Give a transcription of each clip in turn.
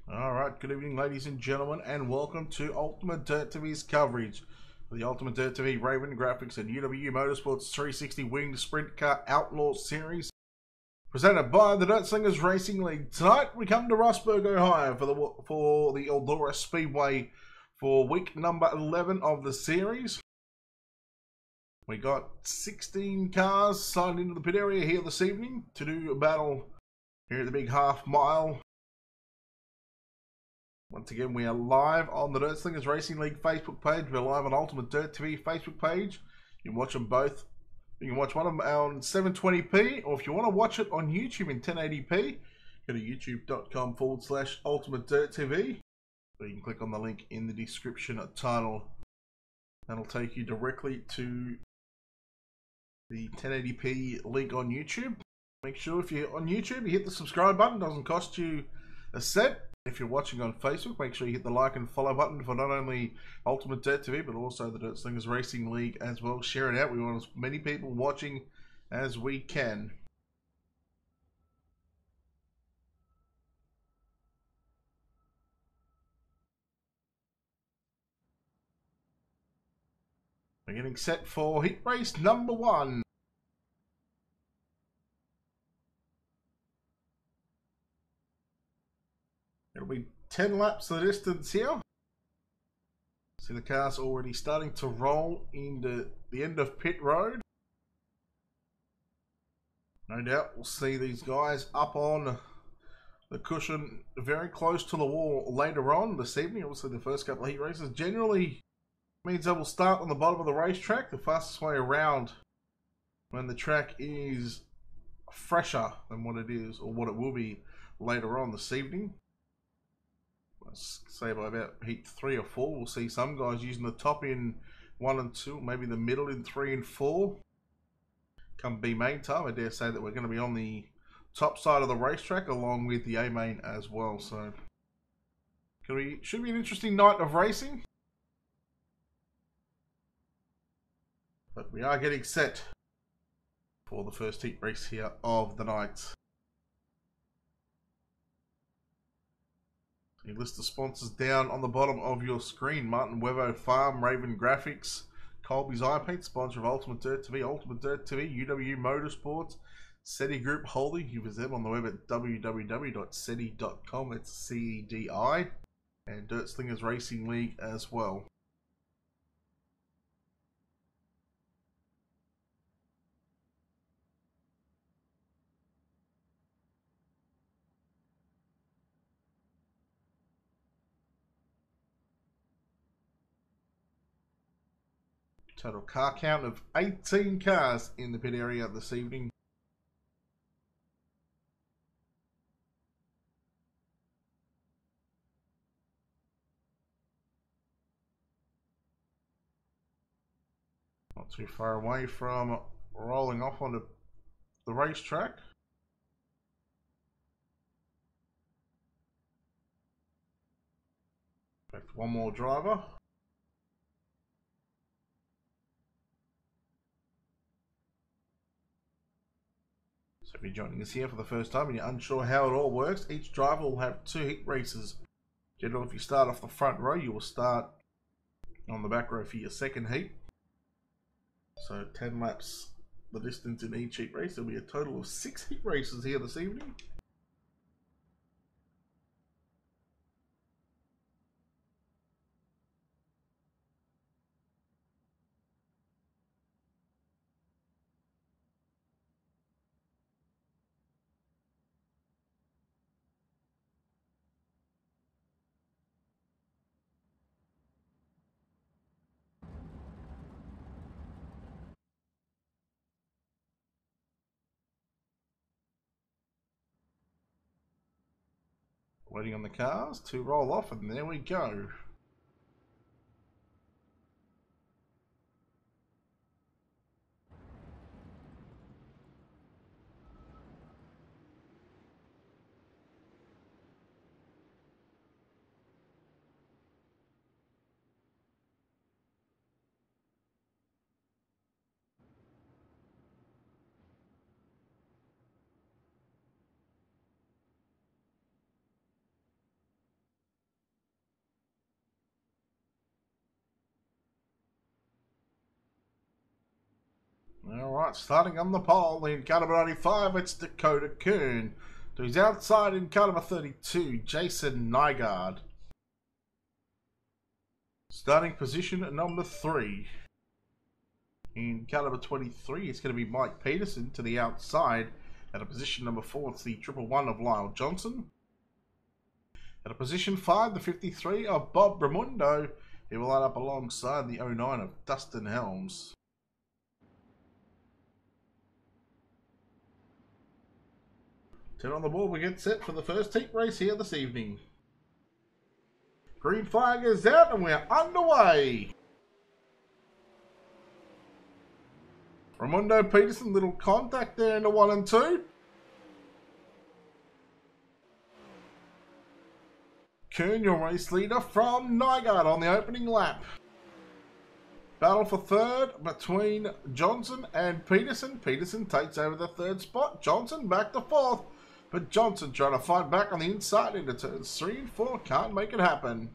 Alright, good evening ladies and gentlemen, and welcome to UltimatedirttV's coverage of the Ultimatedirttv Raven Graphics and UWU Motorsports 360 Winged Sprint Car Outlaw Series. Presented by the Dirt Slingers Racing League. Tonight we come to Rosberg, Ohio for the Eldora Speedway for week number 11 of the series. We got 16 cars signed into the pit area here this evening to do a battle here at the big half mile. Once again, we are live on the Dirt Slingers Racing League Facebook page. We're live on Ultimatedirttv Facebook page. You can watch them both. You can watch one of them on 720p, or if you want to watch it on YouTube in 1080p, go to youtube.com/ultimatedirttv. Or you can click on the link in the description title. That'll take you directly to the 1080p link on YouTube. Make sure if you're on YouTube, you hit the subscribe button. It doesn't cost you a cent. If you're watching on Facebook, make sure you hit the like and follow button for not only Ultimatedirttv, but also the Dirt Slingers Racing League as well. Share it out. We want as many people watching as we can. We're getting set for heat race number 1. It'll be 10 laps of the distance here. See the cars already starting to roll into the end of pit road. No doubt we'll see these guys up on the cushion very close to the wall later on this evening. Obviously the first couple of heat races generally means they will start on the bottom of the racetrack, the fastest way around when the track is fresher than what it is or what it will be later on this evening. Let's say by about heat 3 or 4, we'll see some guys using the top in 1 and 2, maybe the middle in 3 and 4. Come B main time, I dare say that we're going to be on the top side of the racetrack along with the A main as well. So should be an interesting night of racing. But we are getting set for the first heat race here of the night. You list the sponsors down on the bottom of your screen. Martin Wevo Farm, Raven Graphics, Colby's iPaint, sponsor of Ultimatedirttv, Ultimatedirttv, UWU Motorsports, SETI Group Holding. You visit them on the web at www.seti.com. It's CEDI. And Dirt Slingers Racing League as well. Total car count of 18 cars in the pit area this evening. Not too far away from rolling off onto the racetrack. In fact, one more driver. So if you're joining us here for the first time and you're unsure how it all works, each driver will have 2 heat races. Generally, if you start off the front row, you will start on the back row for your second heat. So 10 laps the distance in each heat race. There'll be a total of 6 heat races here this evening. Waiting on the cars to roll off, and there we go. Alright, starting on the pole in car number 95, it's Dakota Kuhn. To his outside in car number 32, Jason Nygaard. Starting position at number 3. In car number 23, it's going to be Mike Peterson to the outside. At a position number 4, it's the 111 of Lyle Johnson. At a position 5, the 53 of Bob Ramundo. He will line up alongside the 09 of Dustin Helms. Turn on the board, we get set for the first heat race here this evening. Green flag is out and we're underway. Ramundo Peterson, little contact there into 1 and 2. Kuhn, your race leader from Nygaard on the opening lap. Battle for third between Johnson and Peterson. Peterson takes over the third spot. Johnson back to 4th. But Johnson trying to fight back on the inside into turns 3 and 4. Can't make it happen.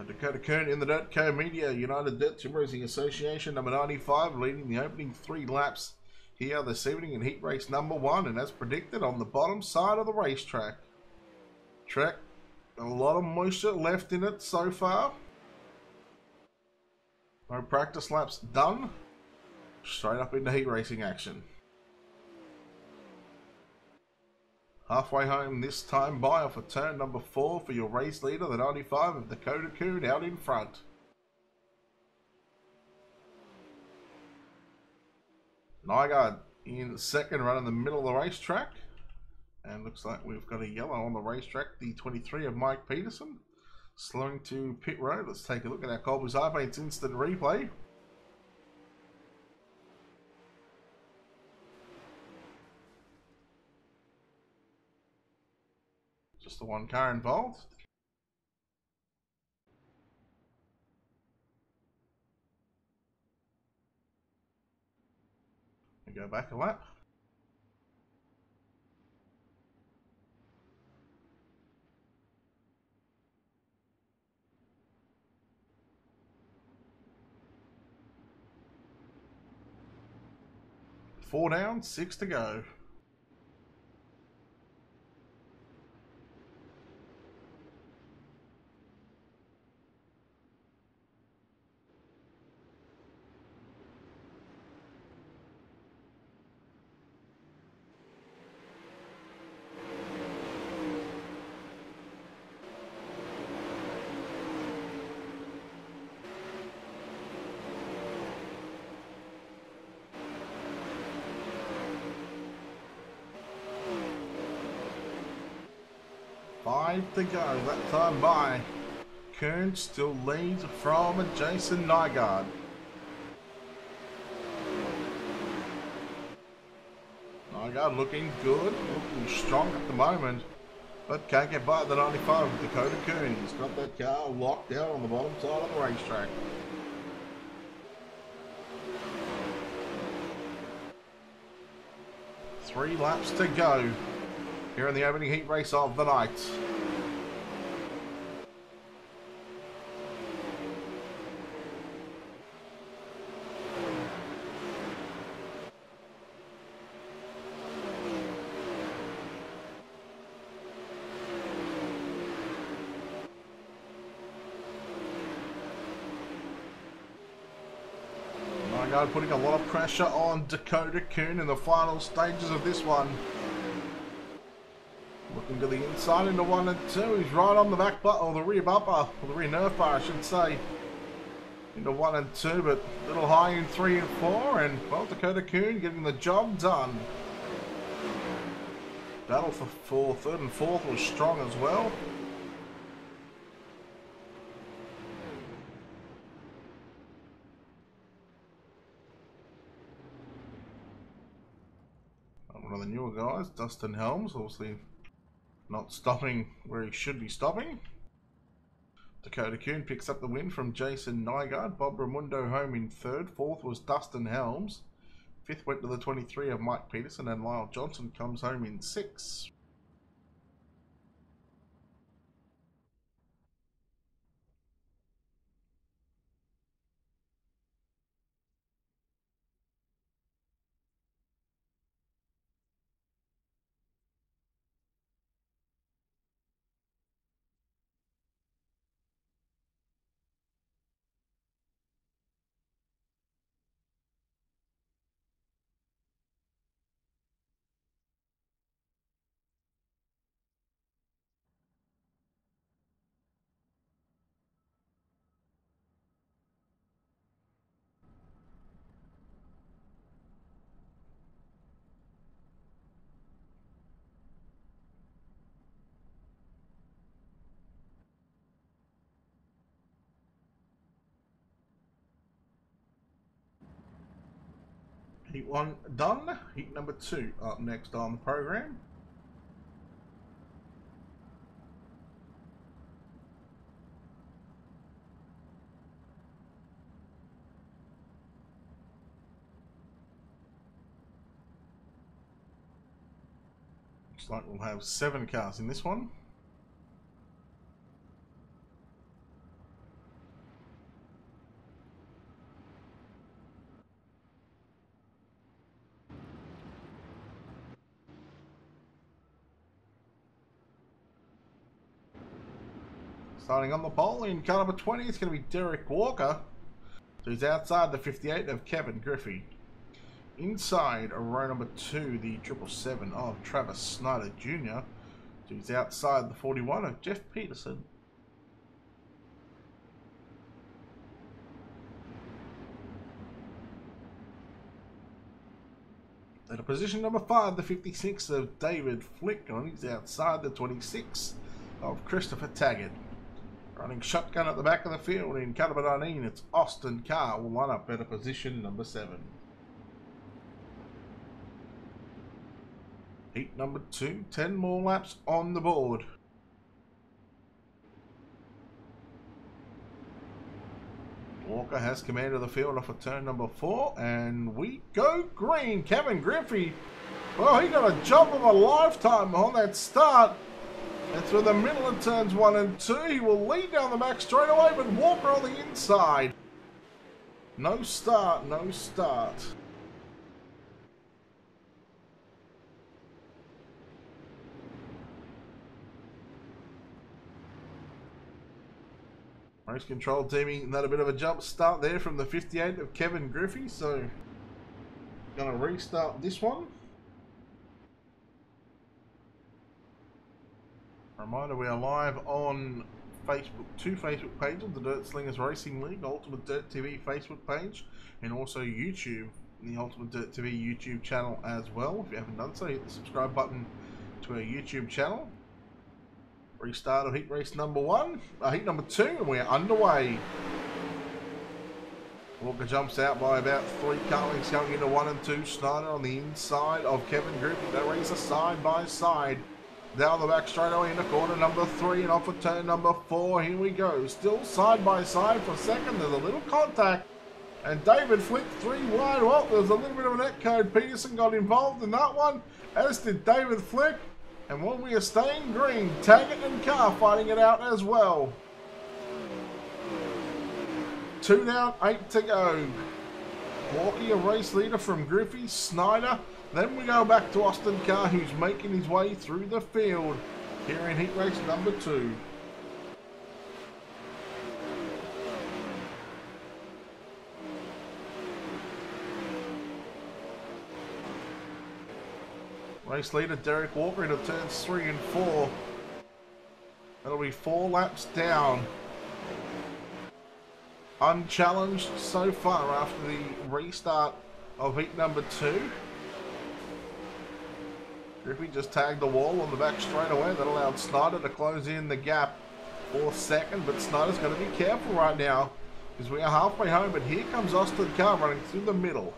Dakota Kuhn in the Dirt Co Media United Dirt Sim Racing Association number 95, leading the opening 3 laps here this evening in heat race number 1, and as predicted on the bottom side of the racetrack. A lot of moisture left in it so far. No practice laps done. Straight up into heat racing action. Halfway home this time by off of turn number 4 for your race leader, the 95 of Dakota Kuhn out in front. Nygaard in second, run in the middle of the racetrack. And looks like we've got a yellow on the racetrack, the 23 of Mike Peterson. Slowing to pit road. Let's take a look at our Colby's iPaint's instant replay. Just the one car involved. We go back a lap. Four down, 6 to go. Five to go, that time by. Kuhn still leads from Jason Nygaard. Nygaard looking good, looking strong at the moment, but can't get by the 95 with Dakota Kuhn. He's got that car locked out on the bottom side of the racetrack. Three laps to go here in the opening heat race of the night. Nygaard putting a lot of pressure on Dakota Kuhn in the final stages of this one. Looking to the inside into 1 and 2. He's right on the back bumper, or the rear bumper, or the rear nerf bar I should say. Into 1 and 2, but a little high in 3 and 4, and well, Dakota Kuhn getting the job done. Battle for 3rd and 4th was strong as well. One of the newer guys, Dustin Helms, obviously not stopping where he should be stopping. Dakota Kuhn picks up the win from Jason Nygaard. Bob Ramundo home in 3rd. 4th was Dustin Helms. 5th went to the 23 of Mike Peterson, and Lyle Johnson comes home in 6th. Heat 1 done. Heat number 2 up next on the program. Looks like we'll have 7 cars in this one. Starting on the pole in car number 20, it's going to be Derek Walker. So he's outside the 58 of Kevin Griffey. Inside row number 2, the 777 of Travis Snyder Jr. So he's outside the 41 of Jeff Peterson. At a position number 5, the 56 of David Flick, and he's outside the 26 of Christopher Taggart. Running shotgun at the back of the field in car number 19, it's Austin Carr will line up at a position number 7. Heat number 2, 10 more laps on the board. Walker has command of the field off of turn number 4, and we go green. Kevin Griffey, well, he got a jump of a lifetime on that start. And through the middle of turns 1 and 2, he will lead down the back straight away, but Walker on the inside. No start, no start. Race control teaming had a bit of a jump start there from the 58 of Kevin Griffey, so going to restart this one. Reminder, we are live on Facebook, 2 Facebook pages, the Dirt Slingers Racing League, Ultimate Dirt TV Facebook page, and also YouTube, the Ultimate Dirt TV YouTube channel as well. If you haven't done so, hit the subscribe button to our YouTube channel. Restart of heat race number 1, heat number 2, and we're underway. Walker jumps out by about 3 car lengths going into 1 and 2. Snyder on the inside of Kevin Griffey. They race a side by side. Down the back straight away into corner number 3 and off of turn number 4. Here we go. Still side by side for second. There's a little contact. And David Flick 3 wide. Well, there's a little bit of an net code. Peterson got involved in that one, as did David Flick. And when we are staying green, Taggart and Carr fighting it out as well. 2 down, 8 to go. Walkie, a race leader from Griffey, Snyder. Then we go back to Austin Carr, who's making his way through the field here in heat race number 2. Race leader Derek Walker into turns 3 and 4. That'll be 4 laps down. Unchallenged so far after the restart of heat number 2. Griffey just tagged the wall on the back straight away. That allowed Snyder to close in the gap for second, but Snyder's got to be careful right now because we are halfway home, but here comes Austin Carr running through the middle.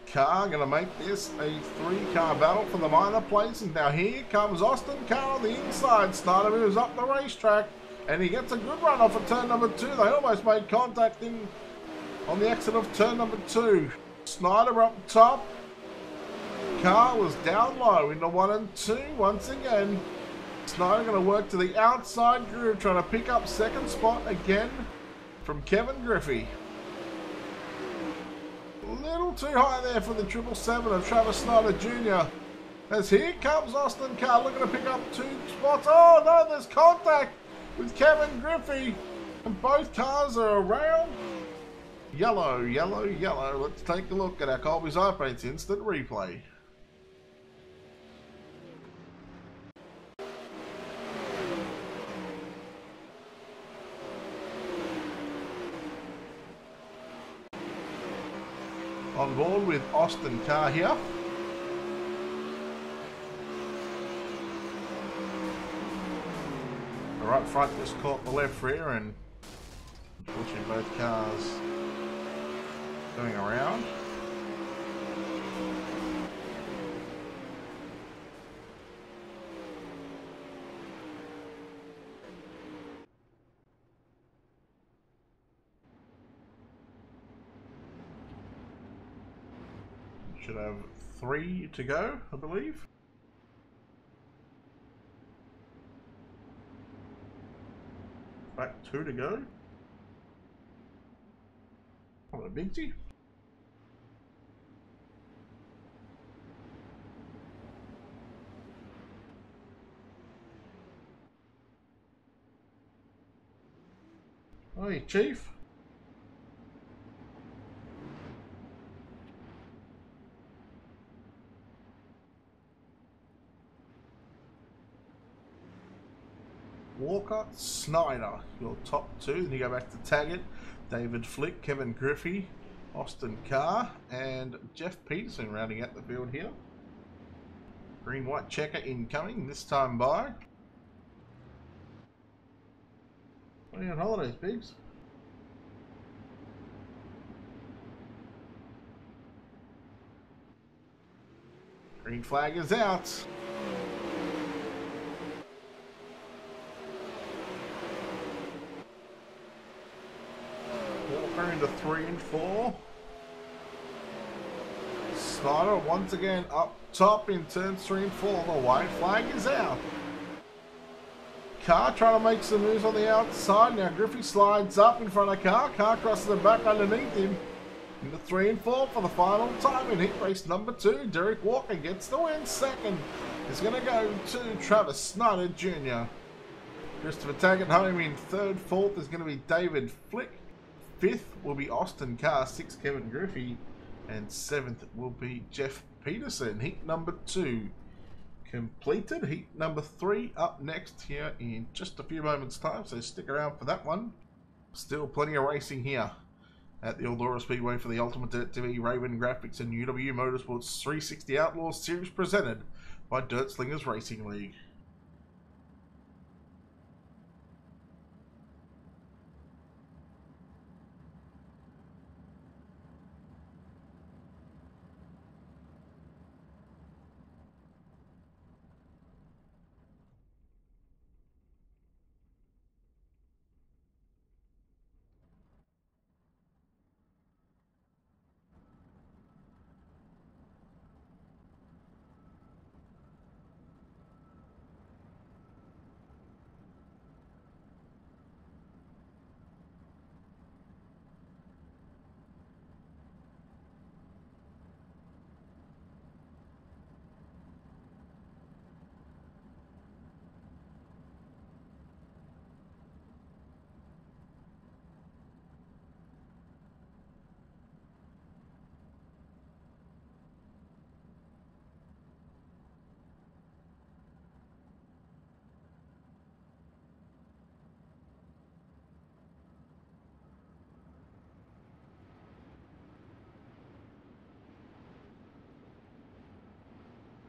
Carr going to make this a 3-car battle for the minor places. Now here comes Austin Carr on the inside. Snyder moves up the racetrack and he gets a good run off of turn number 2. They almost made contact in on the exit of turn number 2. Snyder up top. Carr was down low into 1 and 2 once again. Snyder going to work to the outside groove, trying to pick up second spot again from Kevin Griffey. A little too high there for the 777 of Travis Snyder Jr. As here comes Austin Carr looking to pick up 2 spots. Oh no, there's contact with Kevin Griffey. And both cars are around. Yellow, yellow, yellow. Let's take a look at our Colby's iPads instant replay. On board with Austin Carr here. right front just caught the left rear, and unfortunately both cars going around. Should have 3 to go, I believe. Back 2 to go. What a bigsy. Hey, Chief. Walker, Snyder, your top 2. Then you go back to Taggart, David Flick, Kevin Griffey, Austin Carr, and Jeff Peterson rounding out the field here. Green-white checker incoming, this time by... What are you on holidays, Biggs? Green flag is out. Walker into 3 and 4. Snyder once again up top in turns 3 and 4. The white flag is out. Carr trying to make some moves on the outside. Now Griffey slides up in front of Carr. Carr crosses the back underneath him. Into 3 and 4 for the final time in heat race number 2. Derek Walker gets the win. Second is going to go to Travis Snyder Jr. Christopher Taggart home in third. Fourth is going to be David Flick. Fifth will be Austin Carr. Sixth, Kevin Griffey. And seventh will be Jeff Peterson. Heat number 2 completed. Heat number 3 up next here in just a few moments' time. So stick around for that one. Still plenty of racing here at the Eldora Speedway for the Ultimatedirttv, Raven Graphics, and UWU Motorsports 360 Outlaw Series presented by Dirt Slingers Racing League.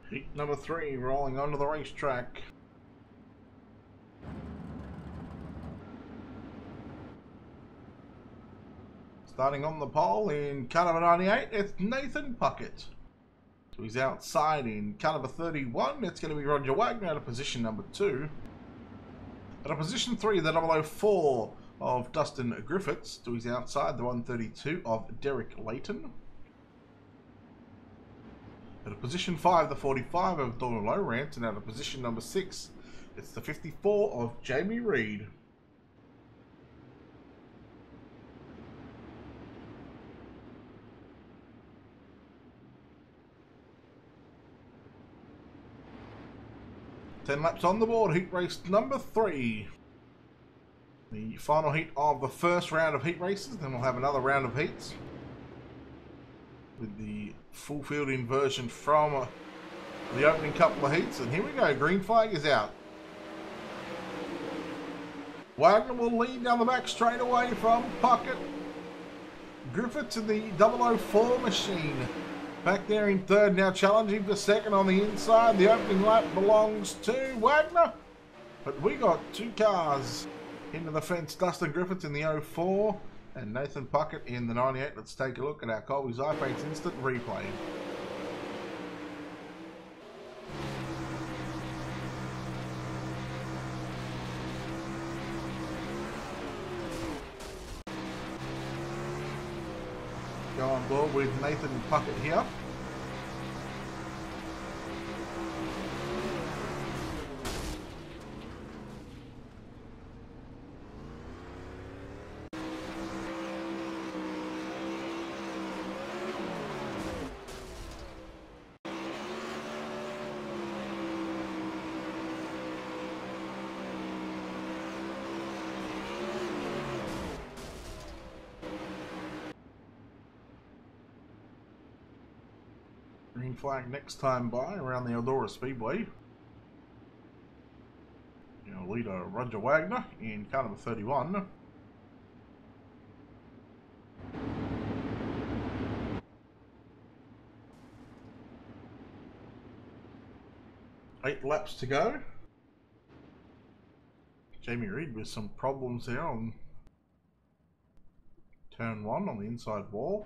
Heat number 3 rolling onto the racetrack. Starting on the pole in car number 98, it's Nathan Puckett. So he's outside in car number 31. It's going to be Roger Wagner out of position number 2. At a position 3, the 004 of Dustin Griffiths. So he's outside the 132 of Derek Layton. At a position 5, the 45 of Donald Lowrance, and at a position number 6, it's the 54 of Jamie Reed. Ten laps on the board, heat race number 3. The final heat of the first round of heat races, then we'll have another round of heats with the full field inversion from the opening couple of heats. And here we go, green flag is out. Wagner will lead down the back straight away from Puckett. Griffiths in the 004 machine back there in third, now challenging for second on the inside. The opening lap belongs to Wagner. But we got two cars into the fence. Dustin Griffiths in the 04 and Nathan Puckett in the 98. Let's take a look at our Colby's iPads instant replay. Go on board with Nathan Puckett here. Green flag next time by around the Eldora Speedway. Our leader Roger Wagner in car number 31. Eight laps to go. Jamie Reed with some problems there on turn 1 on the inside wall.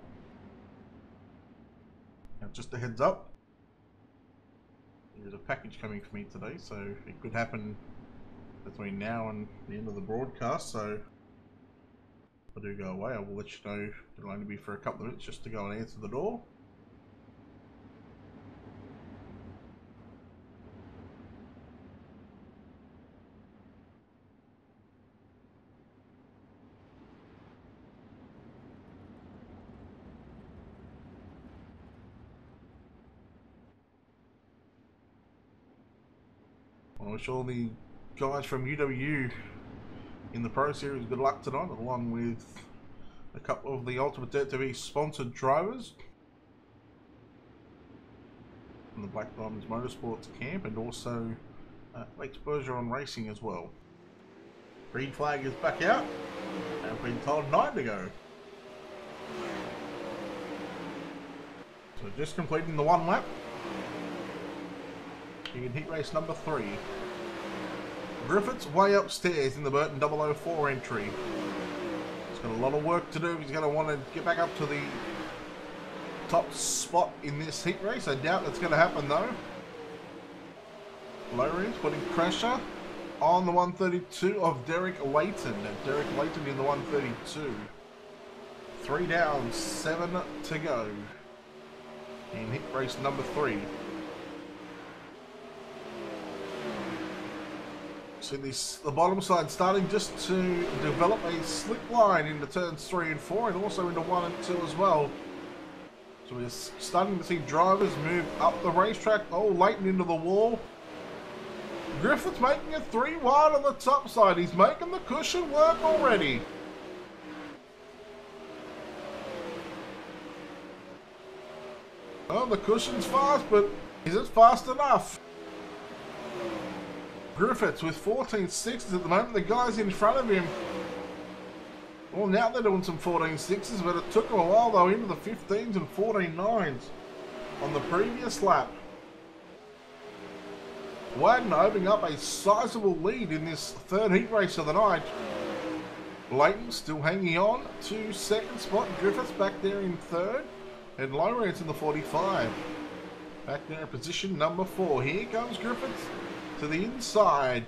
Now just a heads up, there's a package coming for me today, so it could happen between now and the end of the broadcast, so if I do go away I will let you know. It'll only be for a couple of minutes just to go and answer the door. I wish all the guys from UWU in the Pro Series good luck tonight, along with a couple of the Ultimatedirttv sponsored drivers from the Black Diamonds Motorsports camp, and also exposure on racing as well. Green flag is back out. I've been told 9 to go. So just completing the 1 lap. In heat race number 3. Griffiths way upstairs in the Burton 004 entry. He's got a lot of work to do. He's going to want to get back up to the top spot in this heat race. I doubt that's going to happen though. Lowrance putting pressure on the 132 of Derek Layton. Derek Layton in the 132. 3 down, 7 to go in heat race number 3. See the bottom side starting just to develop a slick line into turns 3 and 4, and also into 1 and 2 as well. So we're starting to see drivers move up the racetrack. Oh, Layton into the wall. Griffiths making it 3 wide on the top side. He's making the cushion work already. Oh, the cushion's fast, but is it fast enough? Griffiths with 14.6s at the moment. The guys in front of him, well, now they're doing some 14.6s, but it took them a while though, into the 15s and 14.9s on the previous lap. Wagner opening up a sizable lead in this 3rd heat race of the night. Layton still hanging on to 2nd spot. Griffiths back there in 3rd, and Lowrance in the 45. Back there in position number 4. Here comes Griffiths to the inside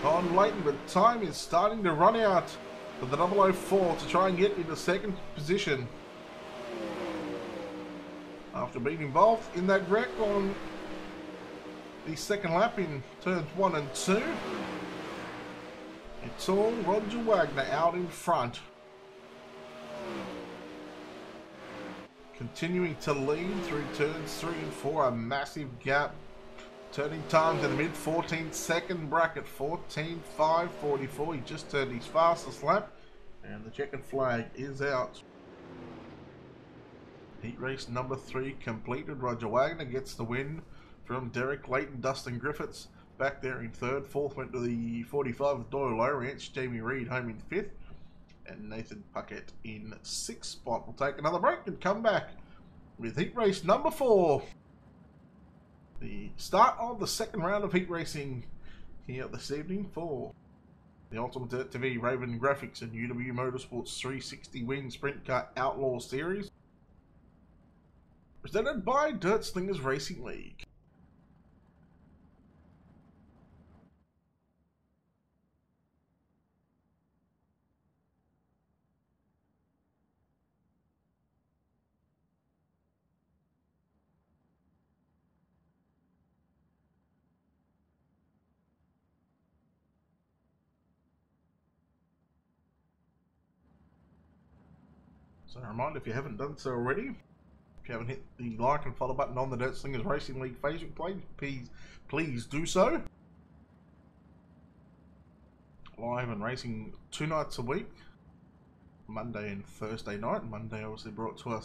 on Layton, but time is starting to run out for the 004 to try and get into 2nd position after being involved in that wreck on the 2nd lap in turns 1 and 2. It's all Roger Wagner out in front, continuing to lead through turns 3 and 4. A massive gap. Turning times in the mid 14-second bracket, 14.544. He just turned his fastest lap, and the checkered flag is out. Heat race number 3 completed. Roger Wagner gets the win from Derek Layton. Dustin Griffiths back there in 3rd. 4th went to the 45 with Doyle Lowrance. Jamie Reed home in 5th, and Nathan Puckett in 6th spot. We'll take another break and come back with heat race number 4. the start of the second round of heat racing here this evening for the Ultimatedirttv Raven Graffix and UWU Motorsports 360 Wing Sprint Car Outlaw Series, presented by Dirt Slingers Racing League. So a reminder, if you haven't done so already, if you haven't hit the like and follow button on the Dirt Slingers Racing League Facebook page, please do so. Live and racing 2 nights a week, Monday and Thursday night. Monday obviously brought to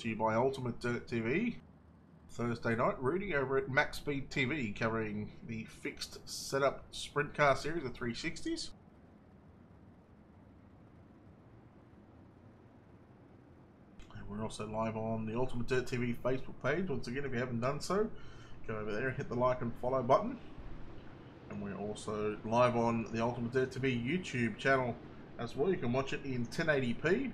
you by Ultimatedirttv. Thursday night, Rudy over at Max Speed TV covering the fixed setup sprint car series of 360s. We're also live on the Ultimatedirttv Facebook page. Once again, if you haven't done so, go over there and hit the like and follow button. And we're also live on the Ultimatedirttv YouTube channel as well. You can watch it in 1080p.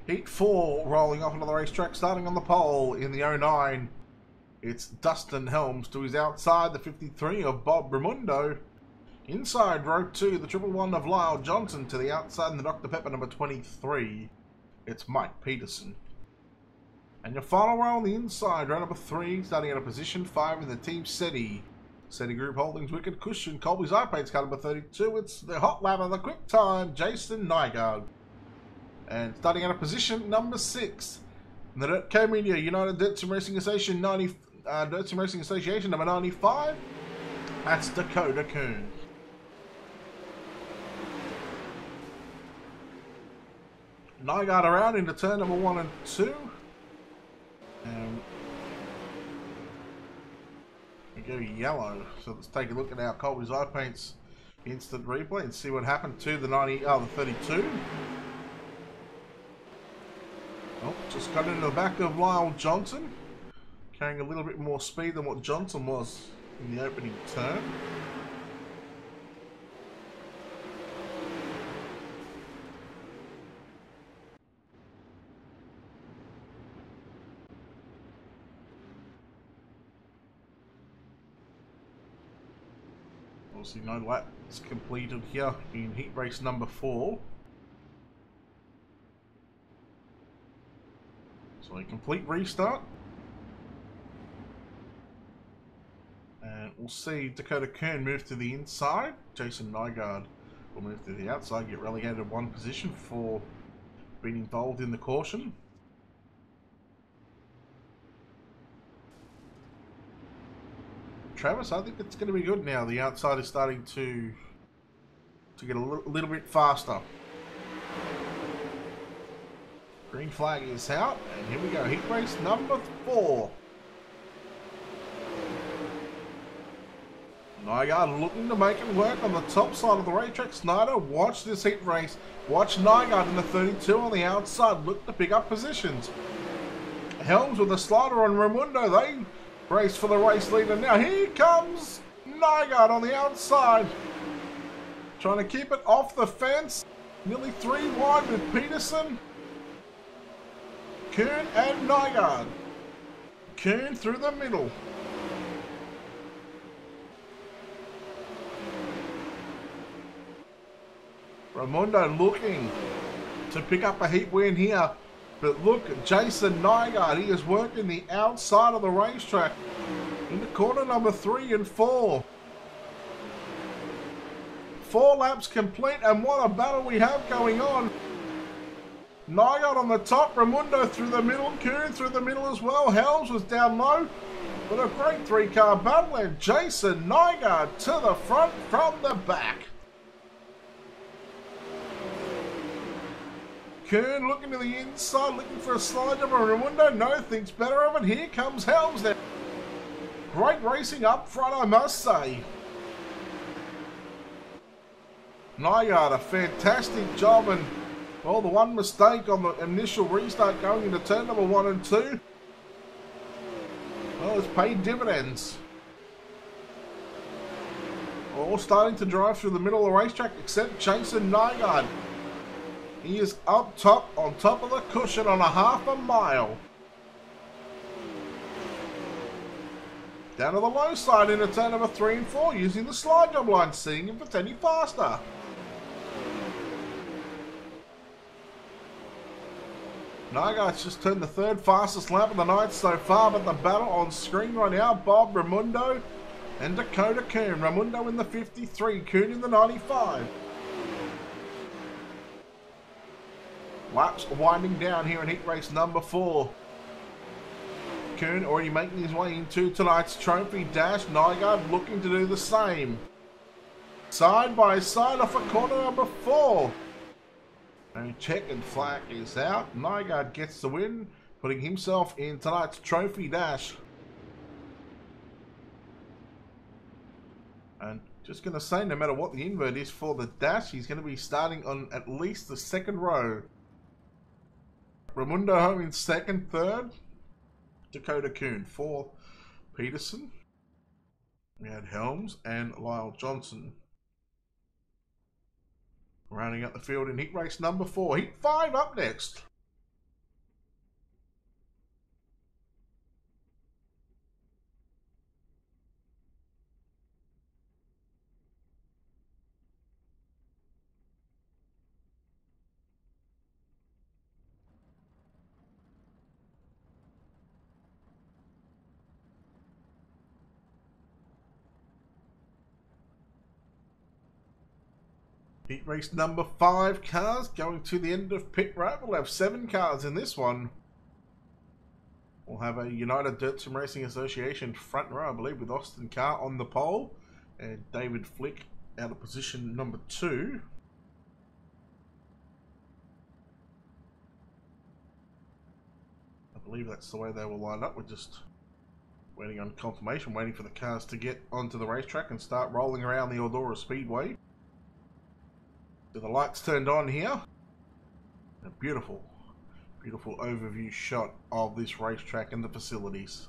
Heat 4 rolling off onto the racetrack, starting on the pole in the 09. It's Dustin Helms to his outside, the 53 of Bob Ramundo. Inside row 2, the 111 of Lyle Johnson to the outside, and the Dr. Pepper number 23. It's Mike Peterson. And your final row on the inside, row number 3, starting at a position 5 in the Team SETI. SETI Group Holdings Wicked Cushion, Colby's iPads car number 32. It's the hot lap of the quick time, Jason Nygaard. And starting at a position number 6, in the Dirt Co Media United Dirt Sim Racing Association Dirt Sim Racing Association number 95. That's Dakota Kuhn. Nygaard around into turn number 1 and 2. And we go yellow. So let's take a look at our Colby's Eye Paints instant replay and see what happened to the 32. Oh, just got into the back of Lyle Johnson, carrying a little bit more speed than what Johnson was in the opening turn. Obviously no laps completed here in heat race number 4. So a complete restart. And we'll see Dakota Kuhn move to the inside. Jason Nygaard will move to the outside, get relegated to 1 position for being involved in the caution. Travis, I think it's going to be good now. The outside is starting to get a little bit faster. Green flag is out, and here we go, heat race number 4. Nygaard looking to make it work on the top side of the racetrack. Snyder, watch this heat race. Watch Nygaard in the 32 on the outside, look to pick up positions. Helms with a slider on Ramundo, they race for the race leader now. Here comes Nygaard on the outside, trying to keep it off the fence. Nearly 3 wide with Peterson. Kuhn and Nygaard. Kuhn through the middle. Ramundo looking to pick up a heat win here. But look at Jason Nygaard. He is working the outside of the racetrack into corner number 3 and 4. 4 laps complete, and what a battle we have going on. Nygaard on the top, Ramundo through the middle, Kuhn through the middle as well. Helms was down low, but a great 3-car battle, and Jason Nygaard to the front from the back. Kuhn looking to the inside, looking for a slide jump on Ramundo. No, thinks better of it. Here comes Helms now. Great racing up front, I must say. Nygaard, a fantastic job, and well, the one mistake on the initial restart going into turn number 1 and 2, well, it's paid dividends. All starting to drive through the middle of the racetrack, except Jason Nygaard. He is up top, on top of the cushion on a half a mile. Down to the low side into turn number 3 and 4, using the slide job line, seeing if it's any faster. Nygaard's just turned the 3rd fastest lap of the night so far, but the battle on screen right now, Bob Raimundo and Dakota Kuhn. Raimundo in the 53, Kuhn in the 95. Laps winding down here in heat race number 4. Kuhn already making his way into tonight's trophy dash. Nygaard looking to do the same. Side by side off of corner number 4. And checkered flag is out. Nygaard gets the win, putting himself in tonight's trophy dash. And just going to say, no matter what the invert is for the dash, he's going to be starting on at least the 2nd row. Raimundo home in 2nd, 3rd. Dakota Kuhn, 4. Peterson. We had Helms and Lyle Johnson. Rounding up the field in heat race number 4. Heat 5 up next. Heat race number 5 cars going to the end of pit road. We'll have 7 cars in this one. We'll have a United Dirt Sim Racing Association front row, I believe, with Austin Carr on the pole and David Flick out of position number 2. I believe that's the way they will line up. We're just waiting on confirmation, waiting for the cars to get onto the racetrack and start rolling around the Eldora Speedway. So the lights turned on here. A beautiful, beautiful overview shot of this racetrack and the facilities.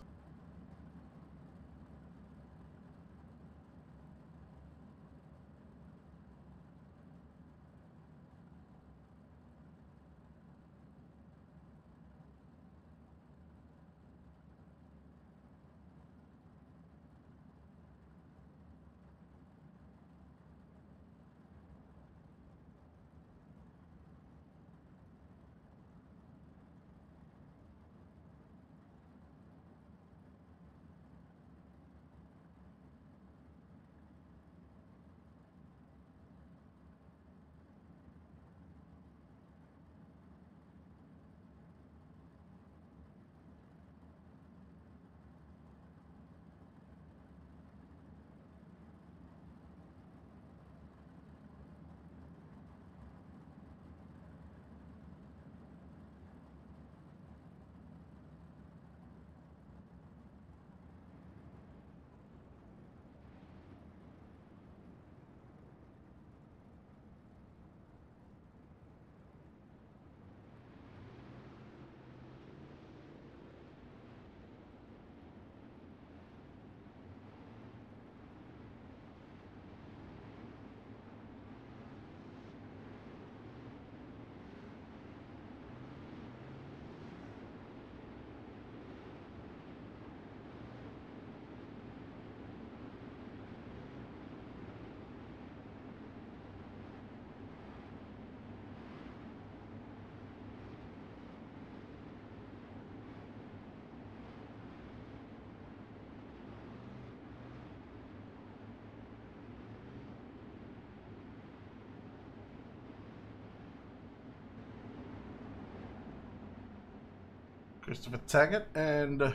Christopher Taggart and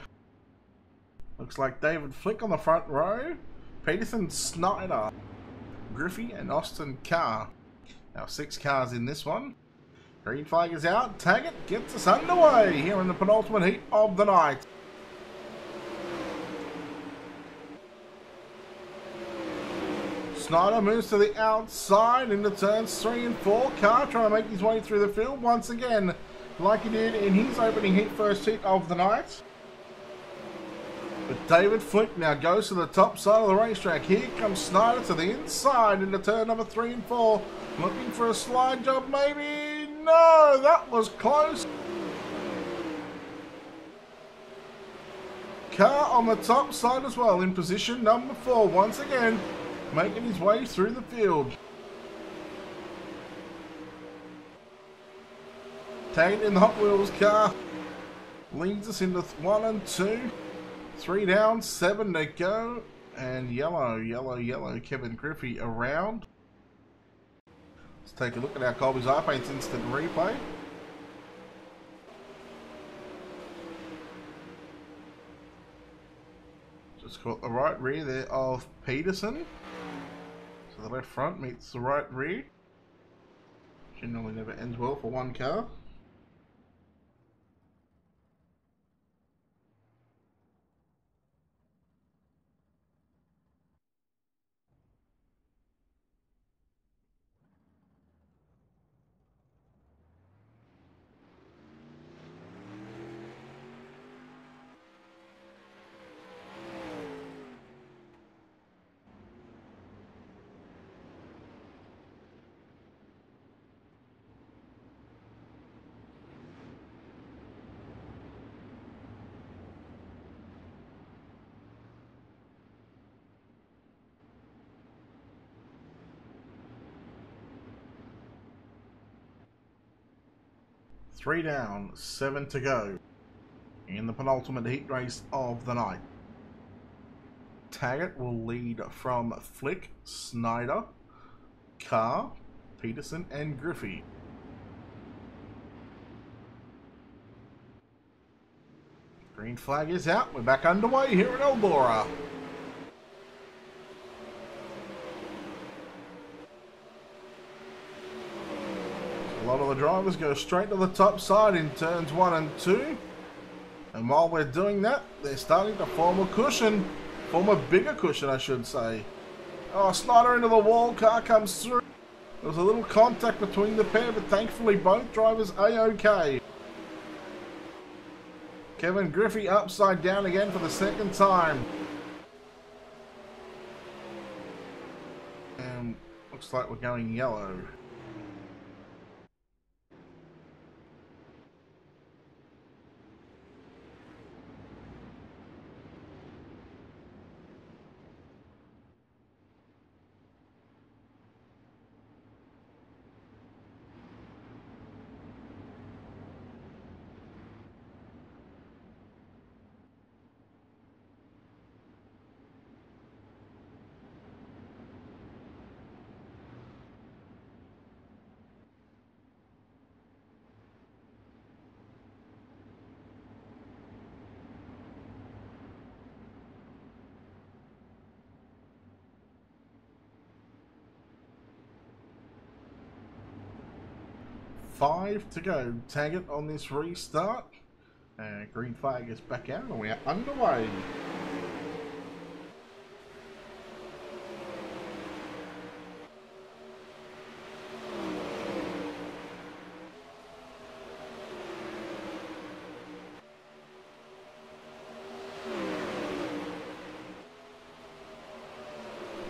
looks like David Flick on the front row. Peterson, Snyder, Griffey and Austin Carr. Now 6 cars in this one. Green flag is out. Taggart gets us underway here in the penultimate heat of the night. Snyder moves to the outside into turns 3 and 4. Carr trying to make his way through the field once again, like he did in his opening hit, first hit of the night. But David Flick now goes to the top side of the racetrack. Here comes Snyder to the inside into turn number 3 and 4. Looking for a slide job maybe? No, that was close. Carr on the top side as well in position number 4 once again, making his way through the field. Tagging in the Hot Wheels car leads us into 1 and 2. 3 down, 7 to go. And yellow, Kevin Griffey around. Let's take a look at our Colby's iPaints instant replay. Just got the right rear there of Peterson. So the left front meets the right rear. Generally never ends well for one car. Three down, 7 to go in the penultimate heat race of the night. Taggart will lead from Flick, Snyder, Carr, Peterson and Griffey. Green flag is out. We're back underway here at Eldora. A lot of the drivers go straight to the top side in turns 1 and 2. And while we're doing that, they're starting to form a cushion. Form a bigger cushion, I should say. Oh, Snyder into the wall. Car comes through. There was a little contact between the pair, but thankfully both drivers A-OK. Kevin Griffey upside down again for the second time. And looks like we're going yellow. Five to go. Taggart on this restart. Green flag is back out and we are underway.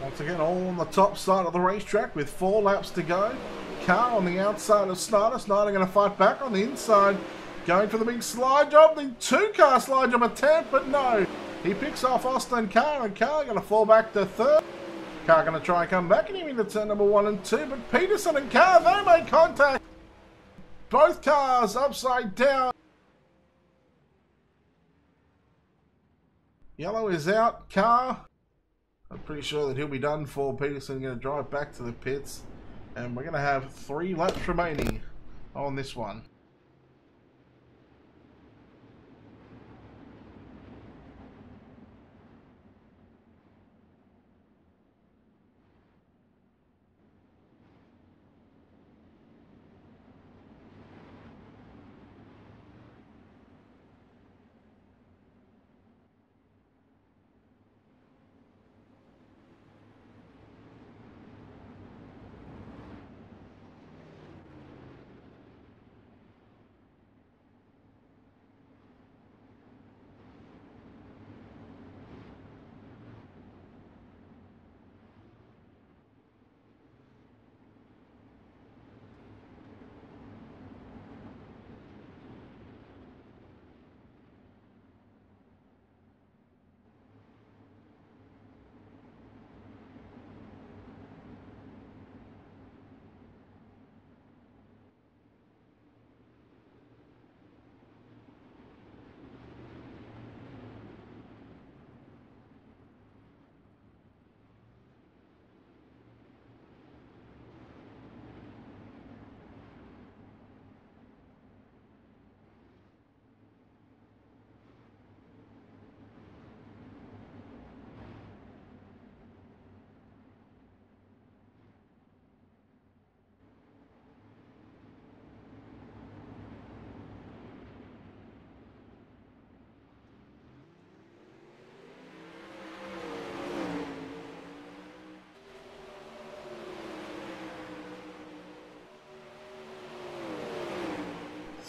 Once again, all on the top side of the racetrack with 4 laps to go. Carr on the outside of Snyder. Snyder going to fight back on the inside. Going for the big slide job. The 2-car slide job attempt, but no. He picks off Austin Carr, and Carr going to fall back to 3rd. Carr going to try and come back and into turn number 1 and 2, but Peterson and Carr, they make contact. Both cars upside down. Yellow is out. Carr, I'm pretty sure that he'll be done for. Peterson going to drive back to the pits. And we're going to have 3 laps remaining on this one.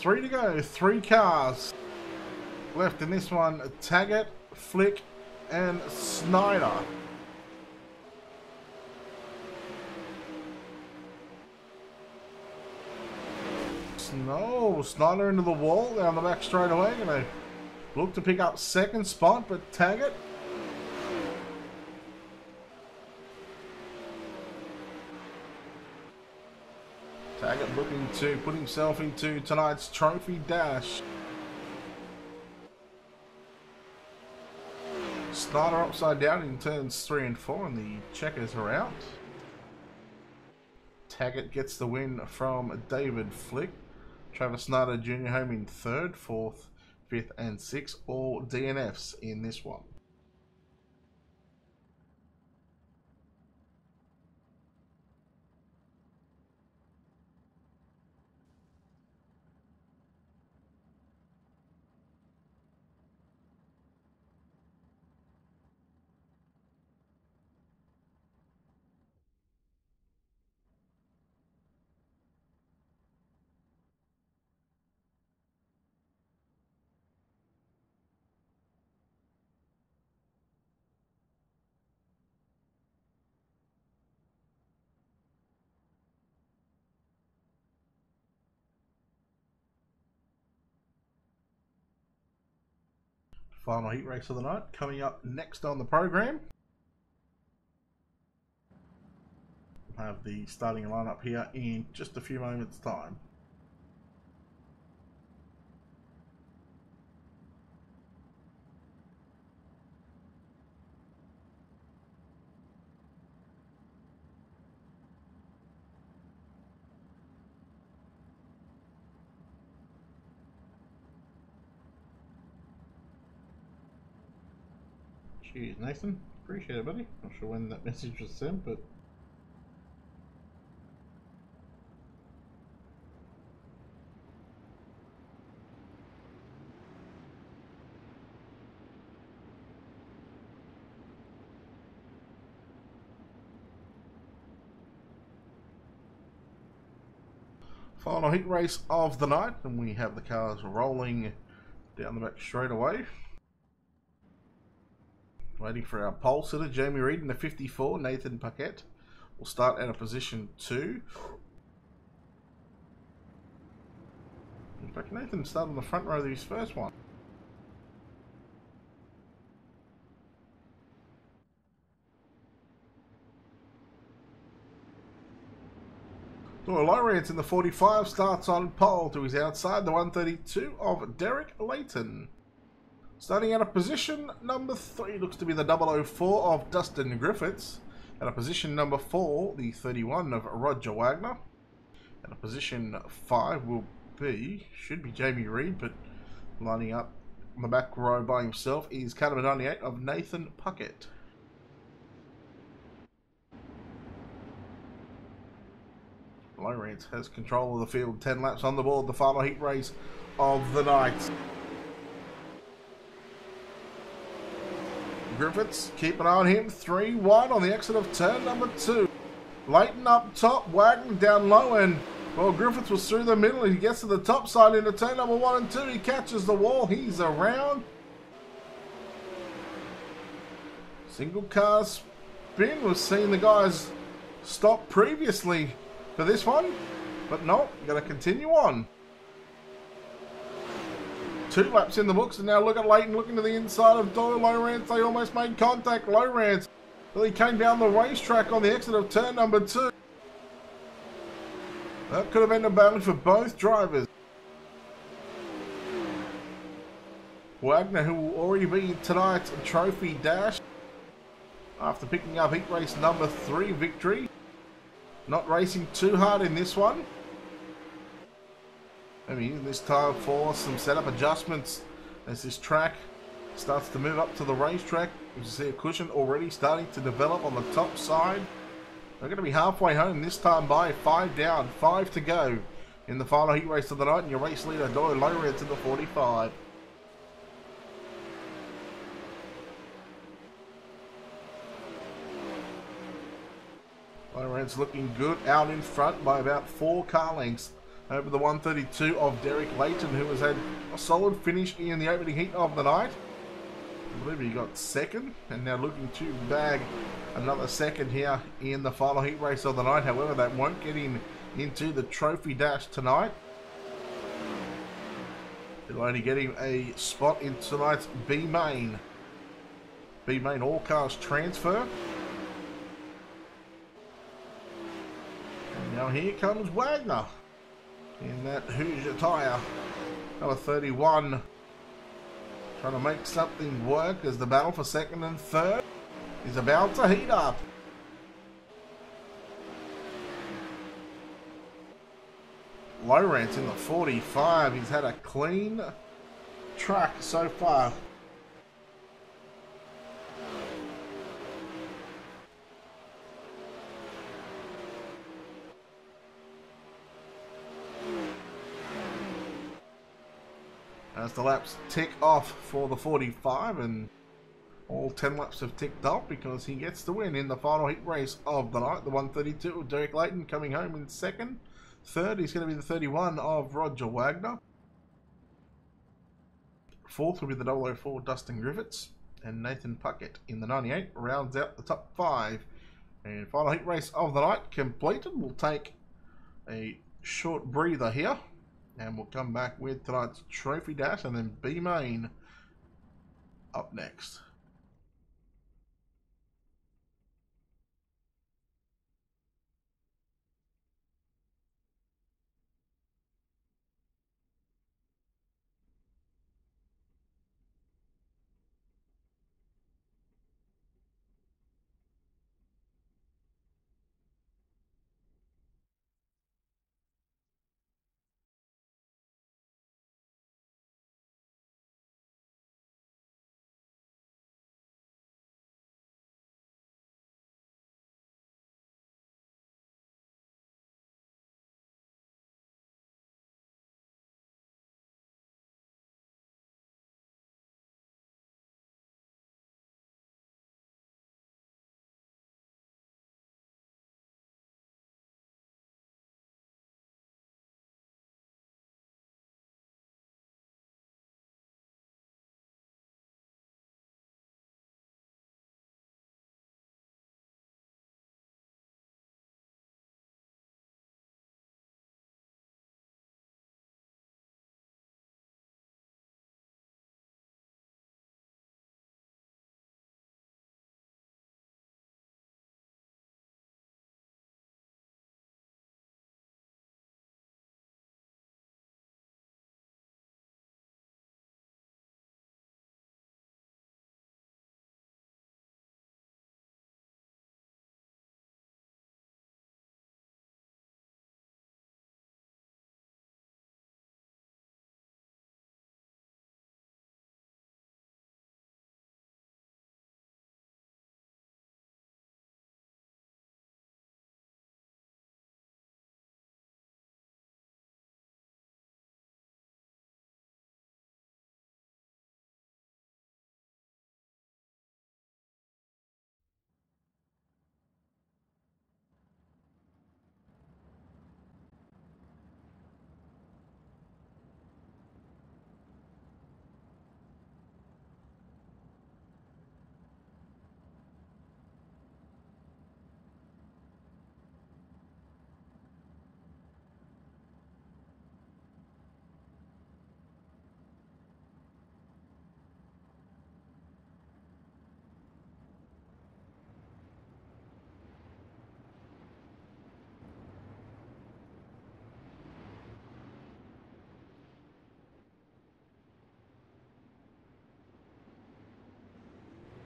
3 to go. 3 cars left in this one. Taggart, Flick, and Snyder. No, Snyder into the wall down the back straight away. Gonna look to pick up second spot, but Taggart. Taggart looking to put himself into tonight's trophy dash. Snyder upside down in turns 3 and 4, and the checkers are out. Taggart gets the win from David Flick. Travis Snyder Jr. home in 3rd, 4th, 5th, and 6th. All DNFs in this one. Final heat race of the night coming up next on the program. We'll have the starting lineup here in just a few moments' time. Cheers, Nathan. Appreciate it, buddy. Not sure when that message was sent, but final heat race of the night, and we have the cars rolling down the back straight away. Waiting for our pole sitter, Jamie Reed in the 54, Nathan Paquette will start out of position 2. In fact, Nathan started on the front row of his first one. Doyle Lawrence in the 45 starts on pole to his outside, the 132 of Derek Layton. Starting out of position number 3 looks to be the 004 of Dustin Griffiths. At a position number 4, the 31 of Roger Wagner. And a position 5 will be, should be Jamie Reed, but lining up on the back row by himself is car number 98 of Nathan Puckett. Lawrence has control of the field, 10 laps on the board, the final heat race of the night. Griffiths, keep an eye on him, 3-1 on the exit of turn number 2. Layton up top, Wagner down low, and well, Griffiths was through the middle. He gets to the top side into turn number 1 and 2. He catches the wall, he's around. Single car spin. We've seen the guys stop previously for this one, but no, going to continue on. 2 laps in the books, and now look at Layton looking to the inside of Doyle Lawrence. They almost made contact. Lawrence, well, he came down the racetrack on the exit of turn number 2. That could have ended badly for both drivers. Wagner, who will already be in tonight's trophy dash after picking up heat race number 3 victory. Not racing too hard in this one. Maybe using this time for some setup adjustments as this track starts to move up to the racetrack. You can see a cushion already starting to develop on the top side. They're going to be halfway home this time by 5 down, 5 to go in the final heat race of the night, and your race leader Doyle Lawrence in the 45. Lawrence looking good out in front by about 4 car lengths over the 132 of Derek Layton, who has had a solid finish in the opening heat of the night. I believe he got second, and now looking to bag another second here in the final heat race of the night. However, that won't get him into the trophy dash tonight. It'll only get him a spot in tonight's B main. B main all cars transfer. And now here comes Wagner in that Hoosier tyre, number 31. Trying to make something work as the battle for second and third is about to heat up. Lawrence in the 45. He's had a clean track so far. As the laps tick off for the 45, and all 10 laps have ticked off because he gets the win in the final heat race of the night. The 132 of Derek Layton coming home in second. Third is going to be the 31 of Roger Wagner. Fourth will be the 004 Dustin Griffiths, and Nathan Puckett in the 98 rounds out the top 5. And final heat race of the night completed. We'll take a short breather here, and we'll come back with tonight's trophy dash and then B main up next.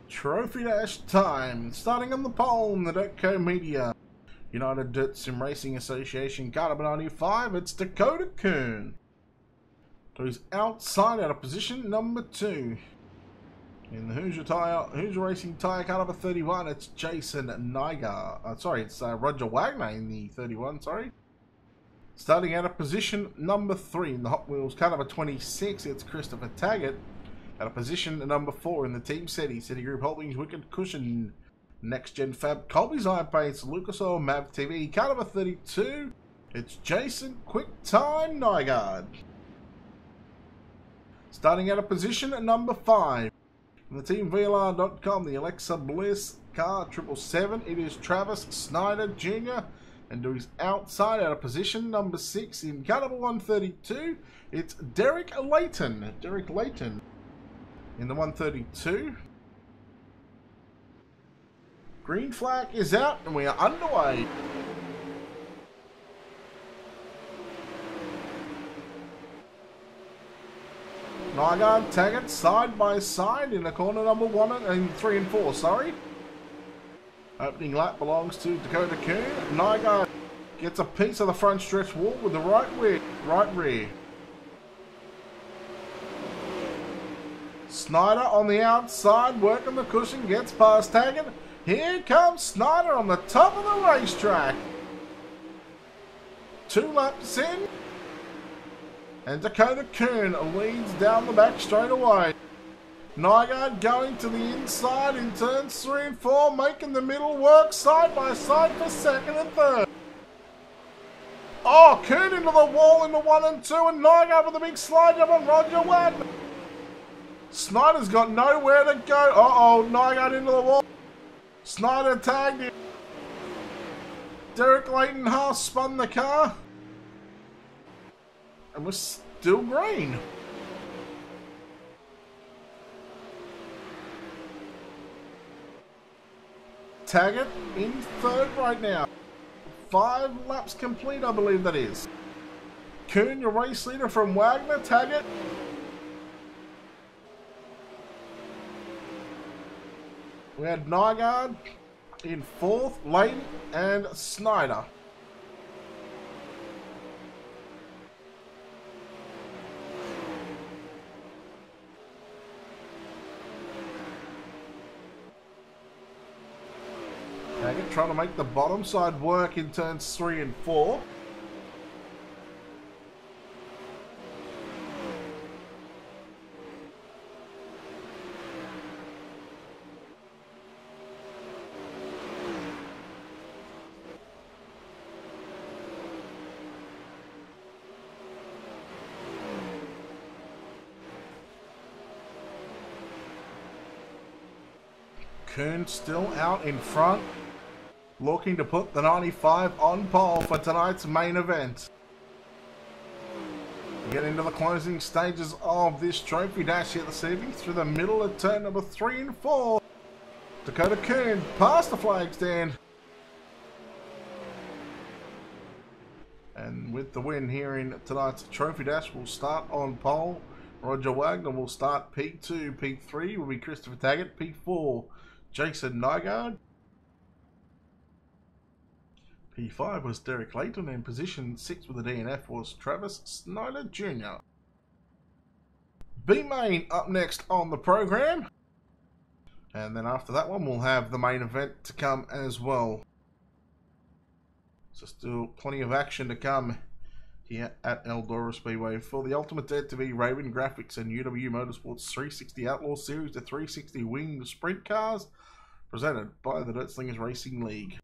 Trophy dash time. Starting on the pole in the Dirtco Media United Dirt Sim Racing Association car number 95. It's Dakota Kuhn. So he's outside out of position number 2. In the Hoosier Racing Tyre car number 31, it's Jason Niger. It's Roger Wagner in the 31, sorry. Starting out of position number 3 in the Hot Wheels car number 26, it's Christopher Taggart. Out of position number 4 in the Team City Group Holdings Wicked Cushion Next Gen Fab Colby's Iron Paints Lucas Oil Mav TV car number 32. It's Jason Quicktime Nygaard. Starting out of position at number 5. From the TeamVLR.com, the Alexa Bliss car 777. It is Travis Snyder Jr. And to his outside, out of position number 6 in car number 132, it's Derek Layton. Derek Layton in the 132. Green flag is out and we are underway. Nygaard, Taggart side by side in the corner number 1 and 3 and 4, sorry. Opening lap belongs to Dakota Kuhn. Nygaard gets a piece of the front stretch wall with the right rear. Snyder on the outside, working the cushion, gets past Taggart. Here comes Snyder on the top of the racetrack. 2 laps in. And Dakota Kuhn leads down the back straight away. Nygaard going to the inside in turns 3 and 4, making the middle work side by side for 2nd and 3rd. Oh, Kuhn into the wall in the 1 and 2, and Nygaard with a big slide jump on Roger Wagner. Snyder's got nowhere to go. Uh-oh, Nygaard into the wall. Snyder tagged him. Derek Layton half spun the car. And we're still green. Taggart in 3rd right now. 5 laps complete, I believe that is. Kuhn, your race leader from Wagner. Taggart. We had Nygaard in 4th, Layton and Snyder. Taggart trying to make the bottom side work in turns 3 and 4. Kuhn still out in front, looking to put the 95 on pole for tonight's main event. We get into the closing stages of this trophy dash here this evening through the middle of turn number 3 and 4. Dakota Kuhn past the flag stand. And with the win here in tonight's trophy dash, we'll start on pole. Roger Wagner will start P2. P3 will be Christopher Taggart. P4, Jason Nygaard. P5 was Derek Layton, and position 6 with the DNF was Travis Snyder Jr. B-Main up next on the program. And then after that one, we'll have the main event to come as well. So still plenty of action to come here at Eldora Speedway for the Ultimatedirttv Raven Graffix and UWU Motorsports 360 Outlaw Series, the 360 Wing Sprint Cars, presented by the Dirt Slingers Racing League.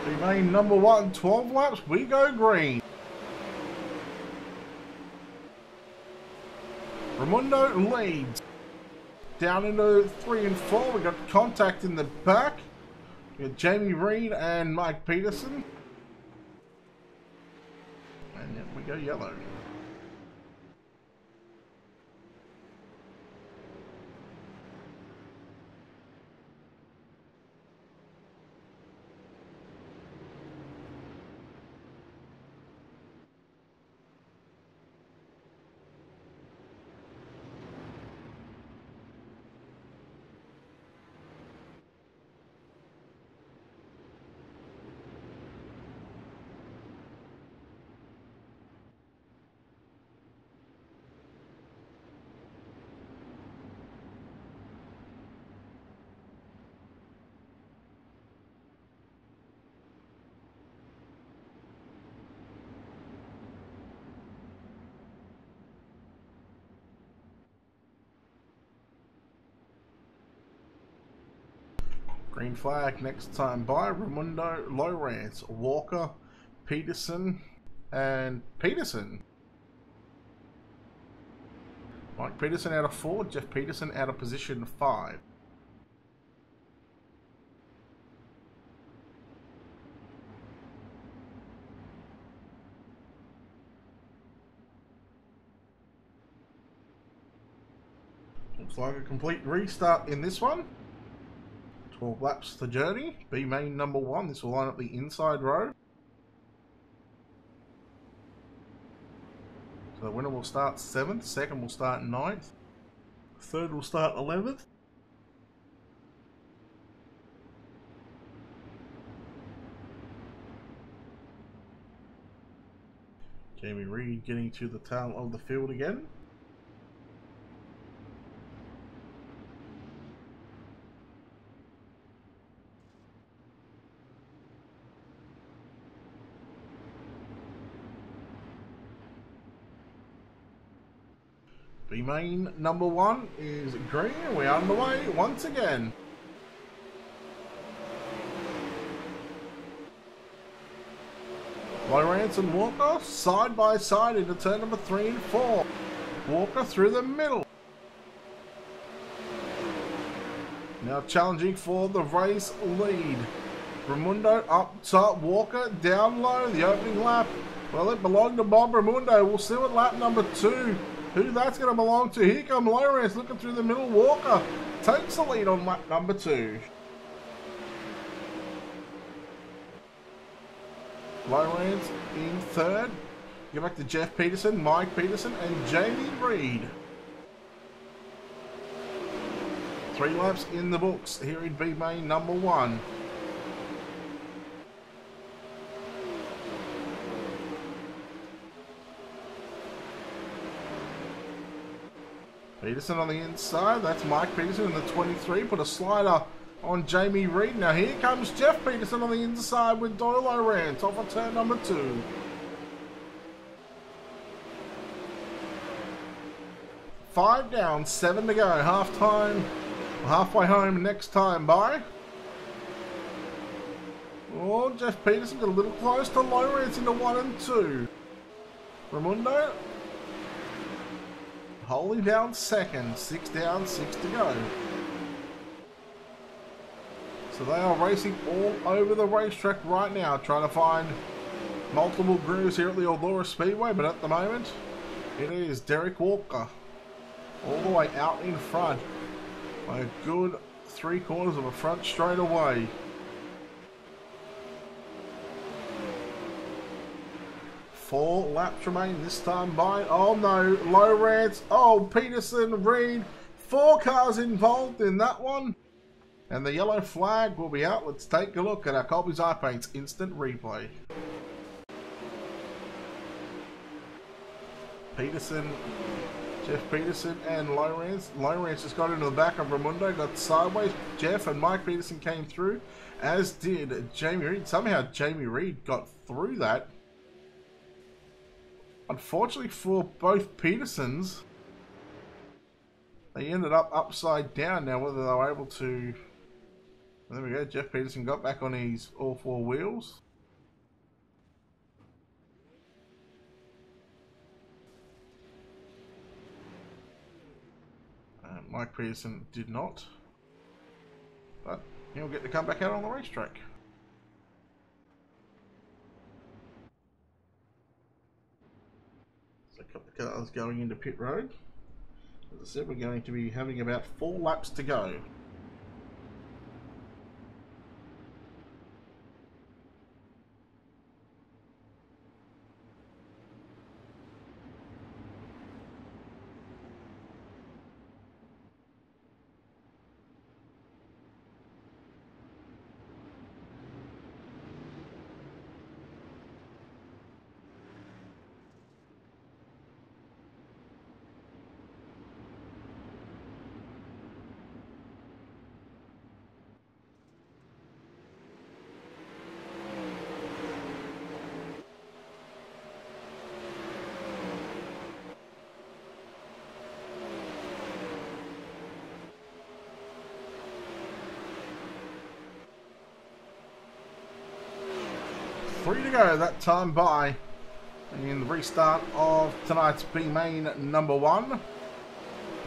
Remain number 1, 12 laps, we go green. Raimundo leads. Down into 3 and 4, we got contact in the back. We got Jamie Reed and Mike Peterson. And then we go yellow. Green flag next time by Raimundo, Lawrence, Walker, Peterson, and Peterson. Mike Peterson out of 4, Jeff Peterson out of position 5. Looks like a complete restart in this one. 12 laps the journey. B main number 1. This will line up the inside row. So the winner will start 7th. Second will start 9th. Third will start 11th. Jamie Reed getting to the tail of the field again. B main number 1 is green, and we're underway once again. Lawrence and Walker side by side into turn number 3 and 4. Walker through the middle. Now challenging for the race lead. Raimundo up top, Walker down low, the opening lap. Well, it belonged to Bob Raimundo. We'll see what lap number 2. Who that's going to belong to. Here come Lawrence looking through the middle. Walker takes the lead on lap number 2. Lawrence in 3rd. Go back to Jeff Peterson, Mike Peterson, and Jamie Reed. 3 laps in the books here in B main number 1. Peterson on the inside, that's Mike Peterson in the 23, put a slider on Jamie Reed. Now here comes Jeff Peterson on the inside with Doyle Lawrence off of turn number 2. Five down, 7 to go, half time, halfway home next time by. Oh, Jeff Peterson got a little close to Lawrence into 1 and 2. Raimundo holding down 2nd, 6 down, 6 to go. So they are racing all over the racetrack right now, trying to find multiple grooves here at the Eldora Speedway, but at the moment, it is Derek Walker all the way out in front by a good 3/4 of a front straightaway. Four laps remain this time by. Oh no, Lawrence. Oh, Peterson, Reed. 4 cars involved in that one. And the yellow flag will be out. Let's take a look at our Colby's Eye Paints instant replay. Peterson, Jeff Peterson and Lawrence. Lawrence just got into the back of Raimundo, got sideways. Jeff and Mike Peterson came through, as did Jamie Reed. Somehow Jamie Reed got through that. Unfortunately for both Petersons, they ended up upside down. Now whether they were able to There we go. Jeff Peterson got back on his all four wheels. Mike Peterson did not. But he'll get to come back out on the racetrack. So a couple of cars going into pit road. As I said, we're going to be having about 4 laps to go. Three to go that time by in the restart of tonight's B main number 1.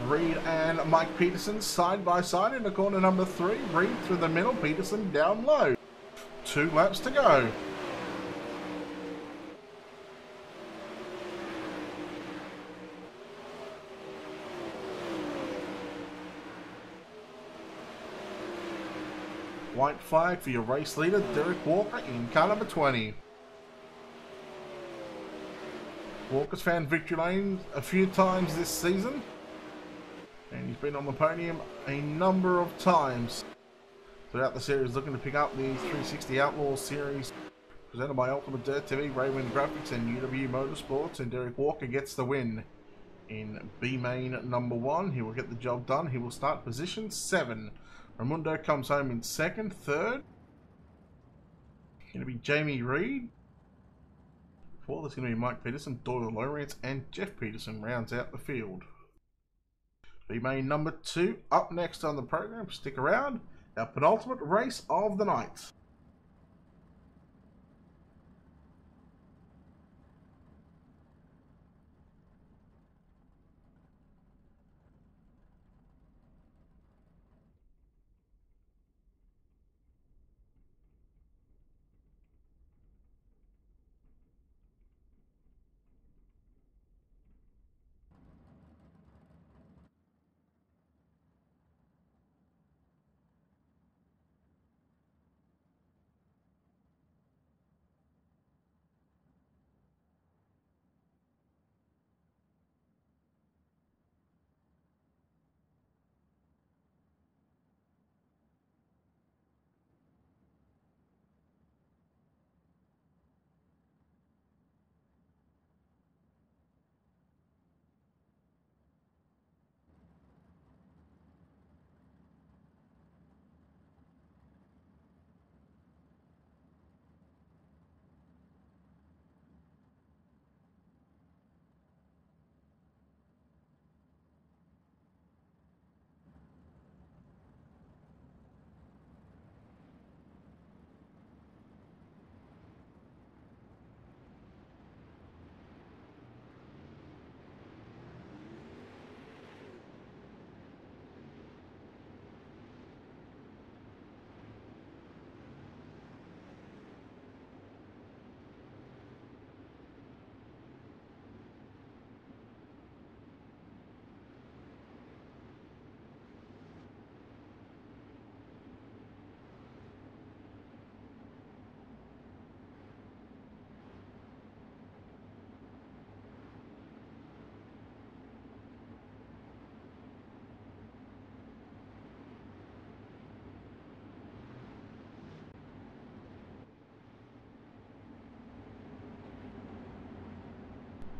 Reed and Mike Peterson side by side into corner number 3. Reed through the middle, Peterson down low. 2 laps to go. White flag for your race leader, Derek Walker, in car number 20. Walker's found victory lane a few times this season, and he's been on the podium a number of times throughout the series, looking to pick up the 360 Outlaw series presented by Ultimatedirttv, Raymond Graffix and UWU Motorsports, and Derek Walker gets the win in B main number 1. He will get the job done. He will start position 7. Raimundo comes home in 2nd. 3rd, going to be Jamie Reed. 4th, there's going to be Mike Peterson, Doyle Lawrence, and Jeff Peterson rounds out the field. B main number 2 up next on the program. Stick around. Our penultimate race of the night.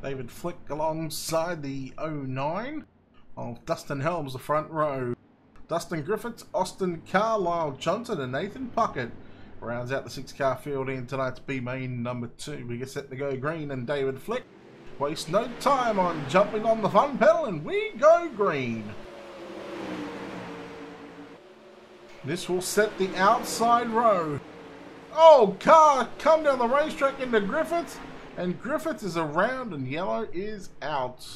David Flick alongside the 09 of Dustin Helms, the front row. Dustin Griffiths, Austin Carlisle Johnson and Nathan Puckett rounds out the 6-car field in tonight's B main number 2. We get set to go green, and David Flick wastes no time on jumping on the fun pedal, and we go green. This will set the outside row. Oh, car come down the racetrack into Griffiths, and Griffiths is around and yellow is out.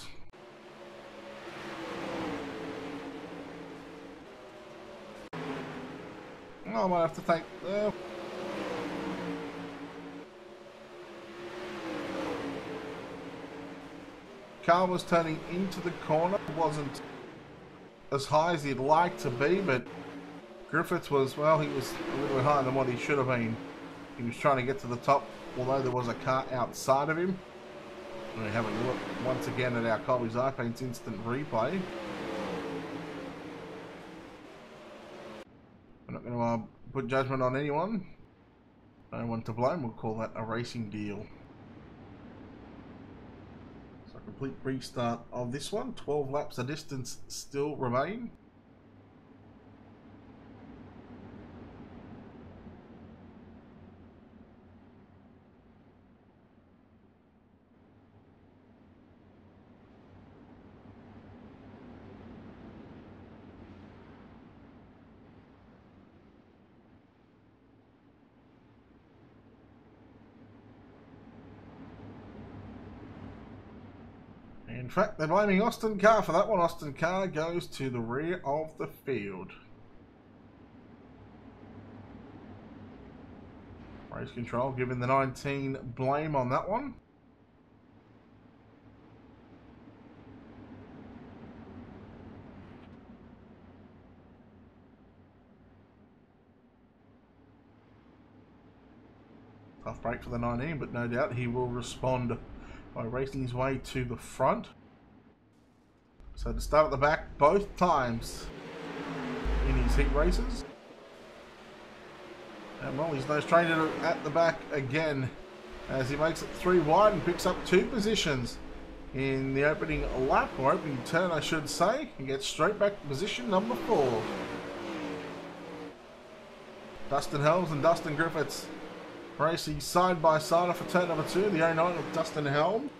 Oh, I might have to take... car was turning into the corner. It wasn't as high as he'd like to be, but Griffiths was, well, he was a little bit higher than what he should have been. He was trying to get to the top, although there was a car outside of him. We're having a look once again at our Colby's iPaint's instant replay. We're not going to put judgment on anyone. No one to blame. We'll call that a racing deal. So a complete restart of this one. 12 laps of distance still remain. In fact, they're blaming Austin Carr for that one. Austin Carr goes to the rear of the field. Race control giving the 19 blame on that one. Tough break for the 19, but no doubt he will respond by racing his way to the front. So to start at the back both times in his heat races. And well, he's no stranger at the back again as he makes it 3 wide and picks up 2 positions in the opening lap, or opening turn I should say. He gets straight back to position number 4. Dustin Helms and Dustin Griffiths racing side by side for turn number 2, the 09 of Dustin Helm.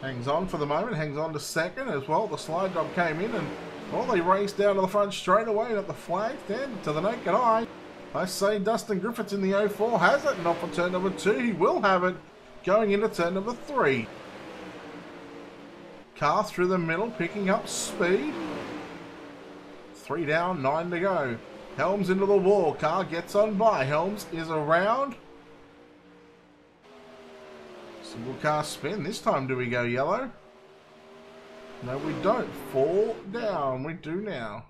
Hangs on for the moment, hangs on to second as well. The slide job came in and, well, they raced down to the front straight away and at the flag then to the naked eye. I say Dustin Griffiths in the 04 has it, not for turn number 2. He will have it going into turn number 3. Car through the middle, picking up speed. 3 down, 9 to go. Helms into the wall. Car gets on by. Helms is around. Single car spin. This time do we go yellow? No, we don't. 4 down. We do now.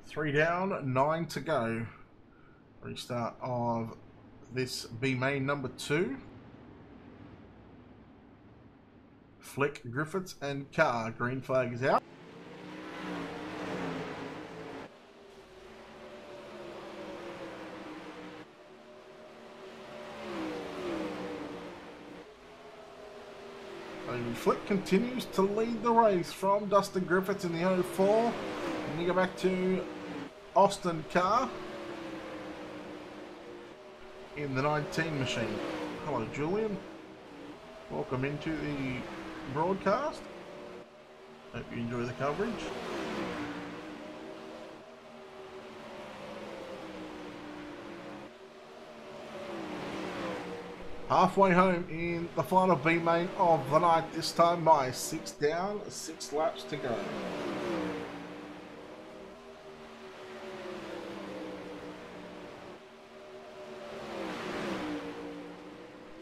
Three down, 9 to go. Restart of this B main number 2. Flick, Griffiths and Carr. Green flag is out. Flick continues to lead the race from Dustin Griffiths in the 04. And you go back to Austin Carr in the 19 machine. Hello, Julian. Welcome into the broadcast. Hope you enjoy the coverage. Halfway home in the final B main of the night, this time by 6 down, 6 laps to go.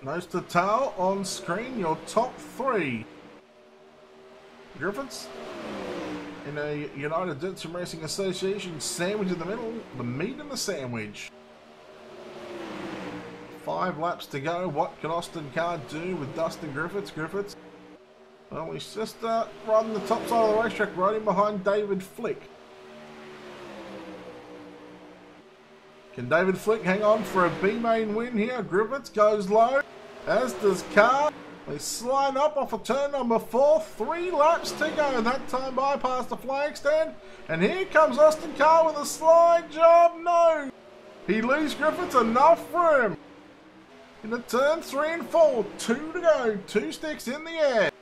Nose to tail on screen, your top three. Griffiths in a United Dirt Sim Racing Association sandwich in the middle, the meat and the sandwich. 5 laps to go. What can Austin Carr do with Dustin Griffiths? Griffiths, well, he's just riding the top side of the racetrack, riding behind David Flick. Can David Flick hang on for a B-main win here? Griffiths goes low, as does Carr. They slide up off of turn number 4. 3 laps to go. That time bypass the flag stand. And here comes Austin Carr with a slide job. No! He leaves Griffiths enough for him. Into turn 3 and 4. 2 to go. 2 sticks in the air.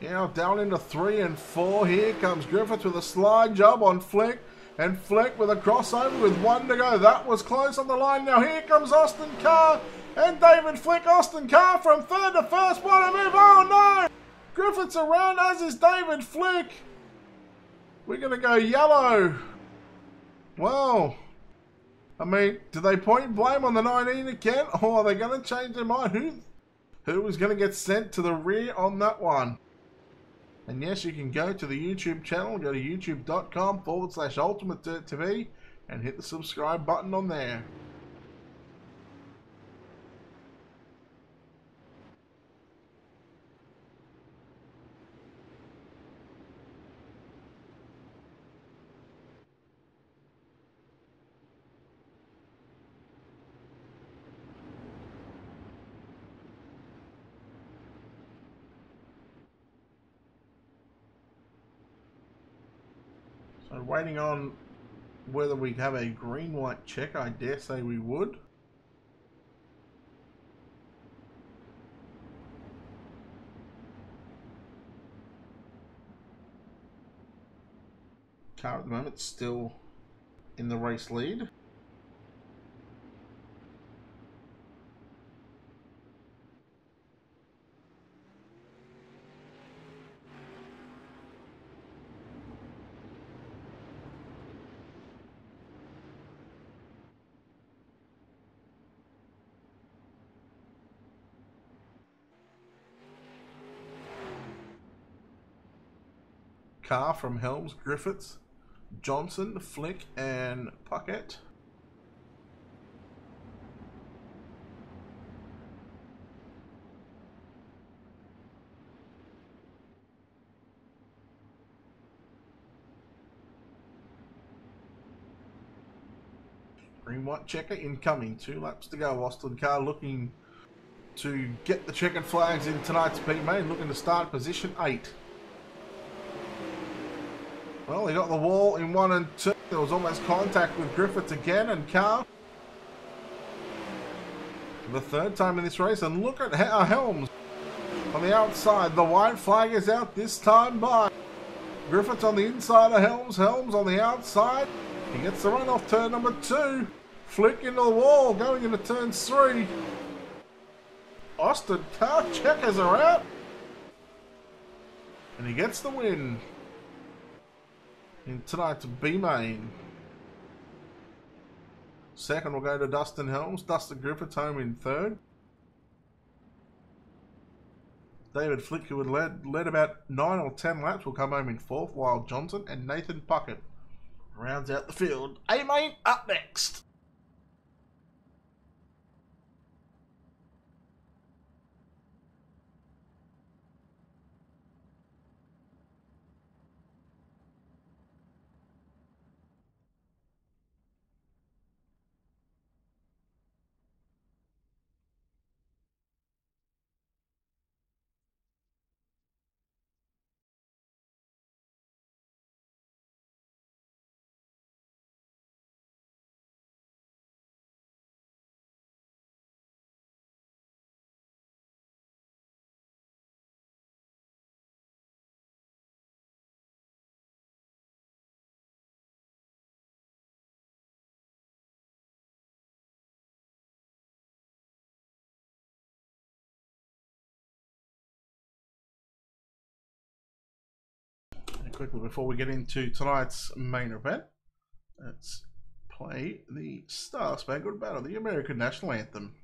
Now down into 3 and 4. Here comes Griffith with a slide job on Flick. And Flick with a crossover with 1 to go. That was close on the line. Now here comes Austin Carr and David Flick. Austin Carr from 3rd to 1st. What a move. Oh no! Griffith's around, as is David Flick. We're going to go yellow. Well, I mean, do they point blame on the 19 again? Or are they going to change their mind? Who is going to get sent to the rear on that one? And yes, you can go to the YouTube channel, go to youtube.com/Ultimatedirttv and hit the subscribe button on there. So waiting on whether we have a green-white check. I dare say we would. Car at the moment still in the race lead. Carr from Helms, Griffiths, Johnson, Flick and Puckett. Green white checker incoming. 2 laps to go. Austin Carr looking to get the checkered flags in tonight's B-main, looking to start position 8. Well, he got the wall in 1 and 2. There was almost contact with Griffiths again, and Carr for the 3rd time in this race. And look at Helms on the outside. The white flag is out this time by Griffiths on the inside of Helms. Helms on the outside. He gets the run off turn number 2. Flick into the wall, going into turn 3. Austin Carr checkers are out. And he gets the win in tonight's B-main. 2nd will go to Dustin Helms. Dustin Griffiths home in 3rd. David Flick, who had led about 9 or 10 laps, will come home in 4th, while Johnson and Nathan Puckett rounds out the field. A-main up next. quickly before we get into tonight's main event, let's play the Star Spangled Banner, the American National Anthem.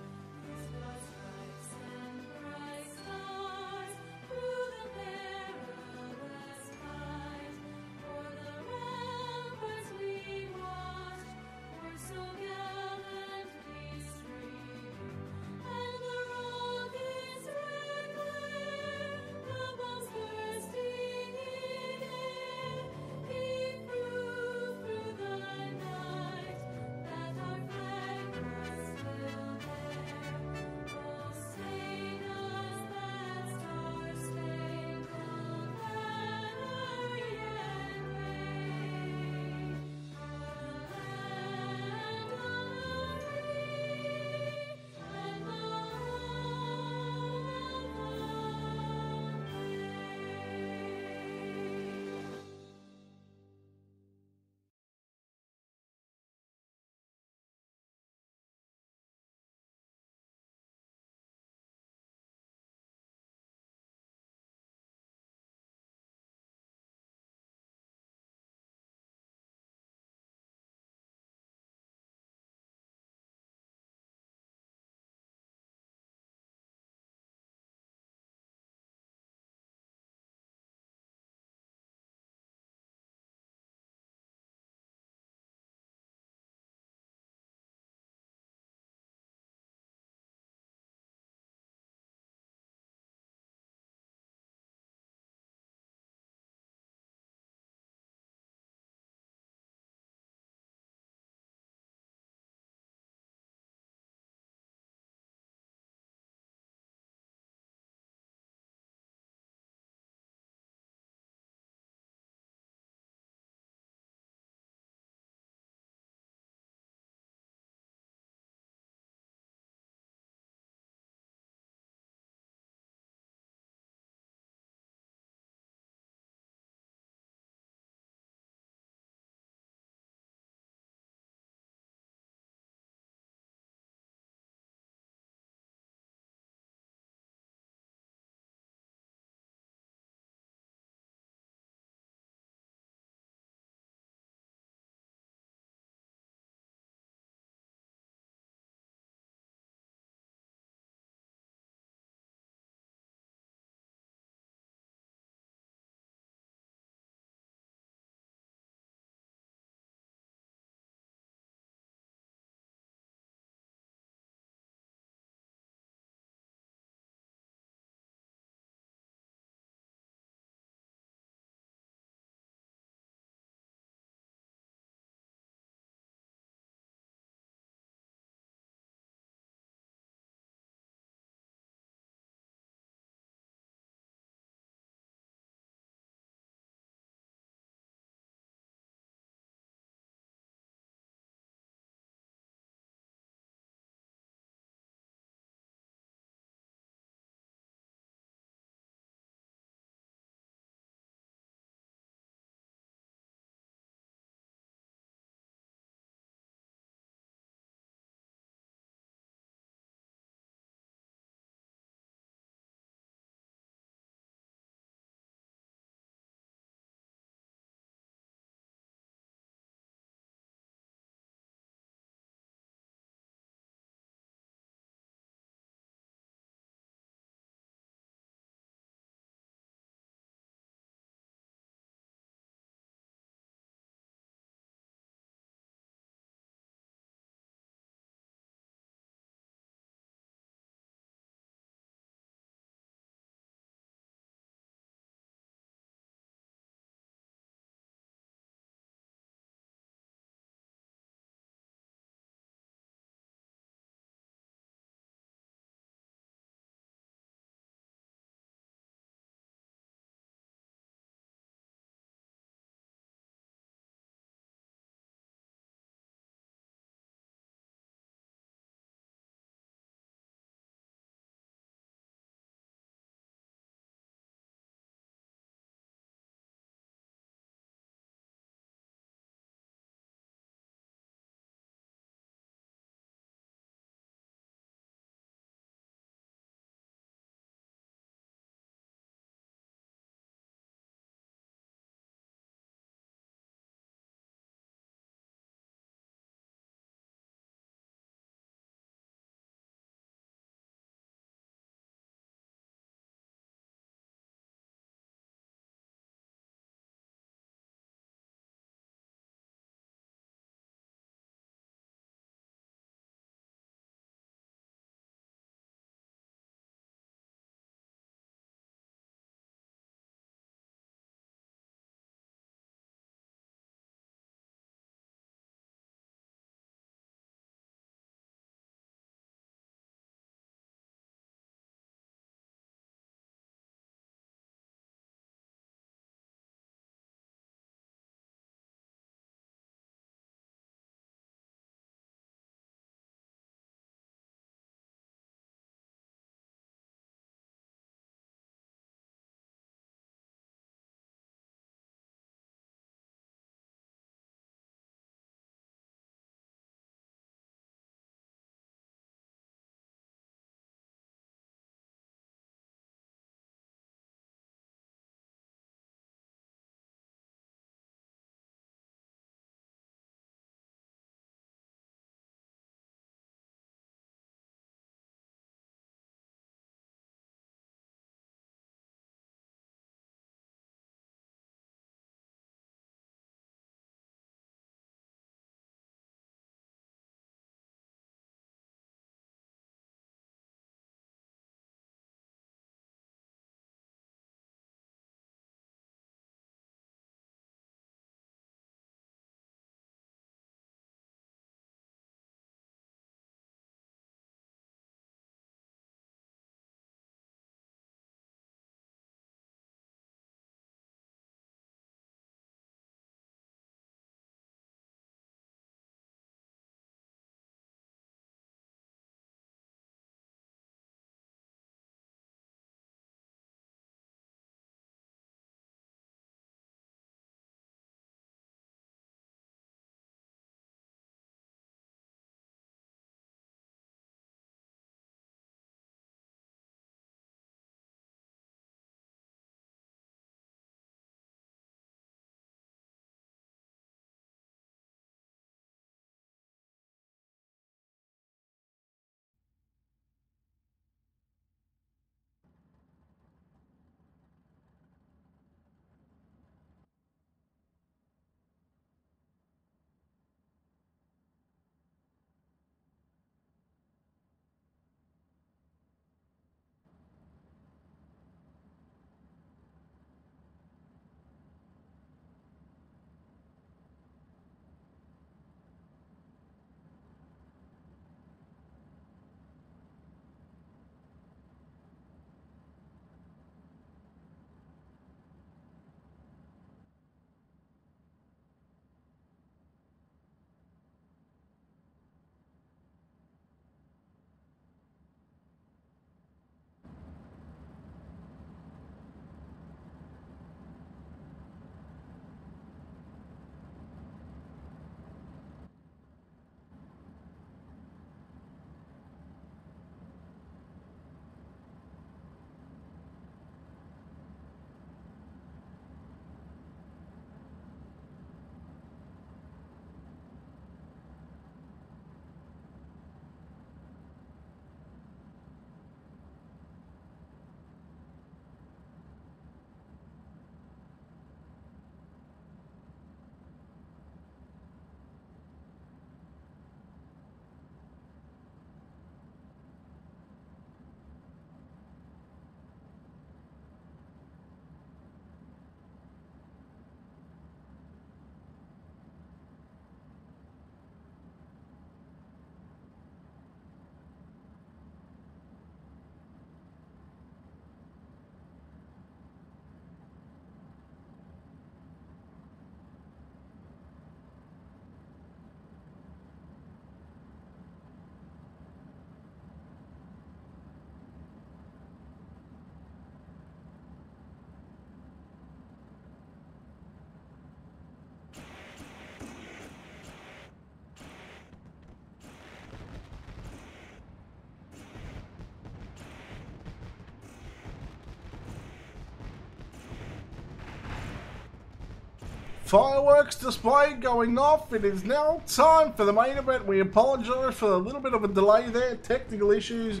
Fireworks display going off. It is now time for the main event. We apologise for a little bit of a delay there. Technical issues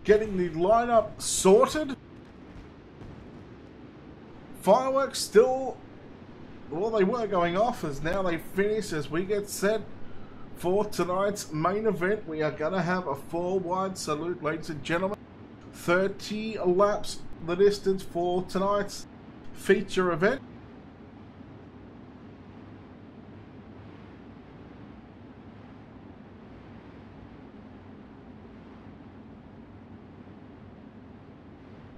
getting the lineup sorted. Fireworks still, well, they were going off as now they finish as we get set for tonight's main event. We are going to have a 4-wide salute, ladies and gentlemen. 30 laps the distance for tonight's feature event.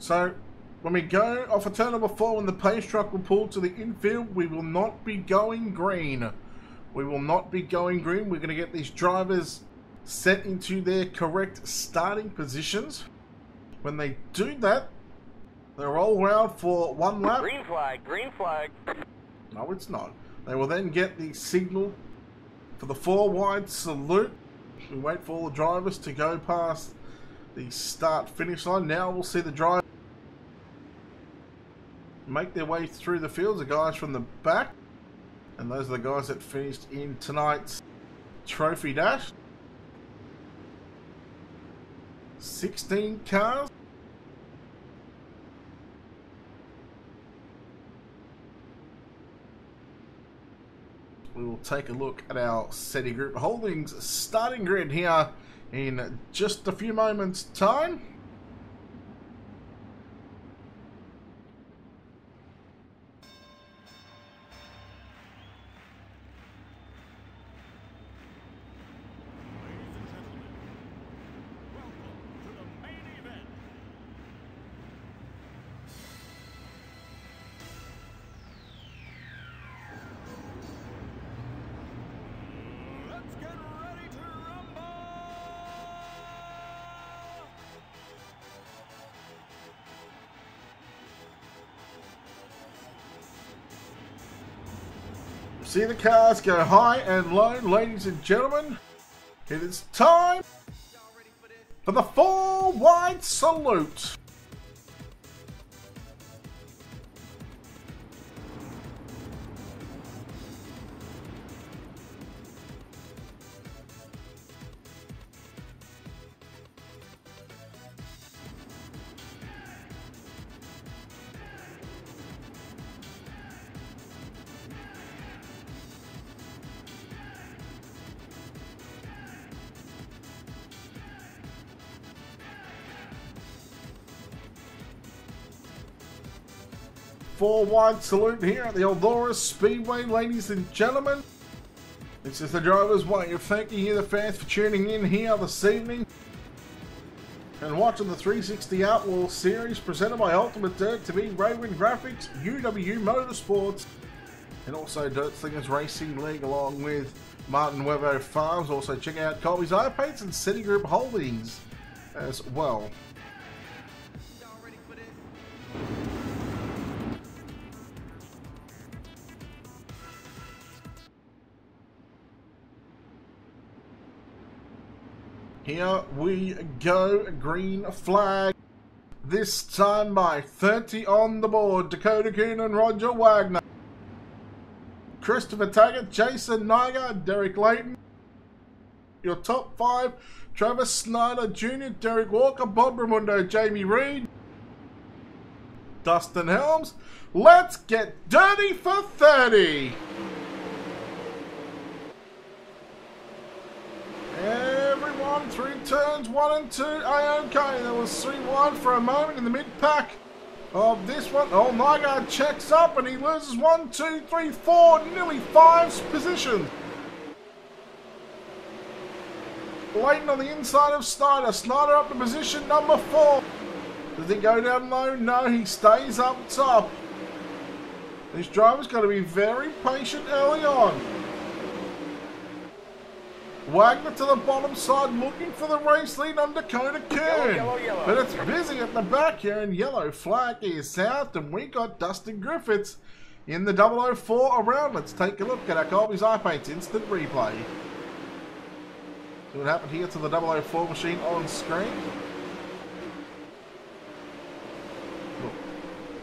So, when we go off of turn number 4, when the pace truck will pull to the infield, we will not be going green. We will not be going green. We're going to get these drivers set into their correct starting positions. When they do that, they roll around for 1 lap. Green flag, green flag. No, it's not. They will then get the signal for the 4-wide salute. We wait for all the drivers to go past the start-finish line. Now we'll see the drivers make their way through the fields, the guys from the back, and those are the guys that finished in tonight's trophy dash. 16 cars. We will take a look at our SETI Group Holdings starting grid here in just a few moments' time. See the cars go high and low, ladies and gentlemen. It is time for the 4-wide salute. Four-wide salute here at the Eldora Speedway, ladies and gentlemen. This is the driver's way of thanking you, the fans, for tuning in here this evening and watching the 360 Outlaw series presented by Ultimatedirttv, Raven Graffix, UWU Motorsports, and also Dirt Slingers Racing League, along with Martin Wevo Farms. Also check out Colby's iPaints and SETI Group Holdings as well. Here we go, green flag. This time by 30 on the board. Dakota Kuhn and Roger Wagner. Christopher Taggart, Jason Nygaard, Derek Layton. Your top 5, Travis Snyder Jr., Derek Walker, Bob Ramundo, Jamie Reed, Dustin Helms. Let's get dirty for 30. Everyone through turns 1 and 2. Okay, there was 3 wide for a moment in the mid-pack of this one. Oh, Nygaard checks up and he loses 1, 2, 3, 4, nearly 5 positions. Layton on the inside of Snyder. Snyder up to position number 4. Does he go down low? No, he stays up top. This driver's got to be very patient early on. Wagner to the bottom side, looking for the race lead on Dakota Kuhn. Yellow. But it's busy at the back here, and yellow flag is out, and we got Dustin Griffiths in the 004 around. Let's take a look at our Colby's iPaints instant replay. See what happened here to the 004 machine on screen. Look,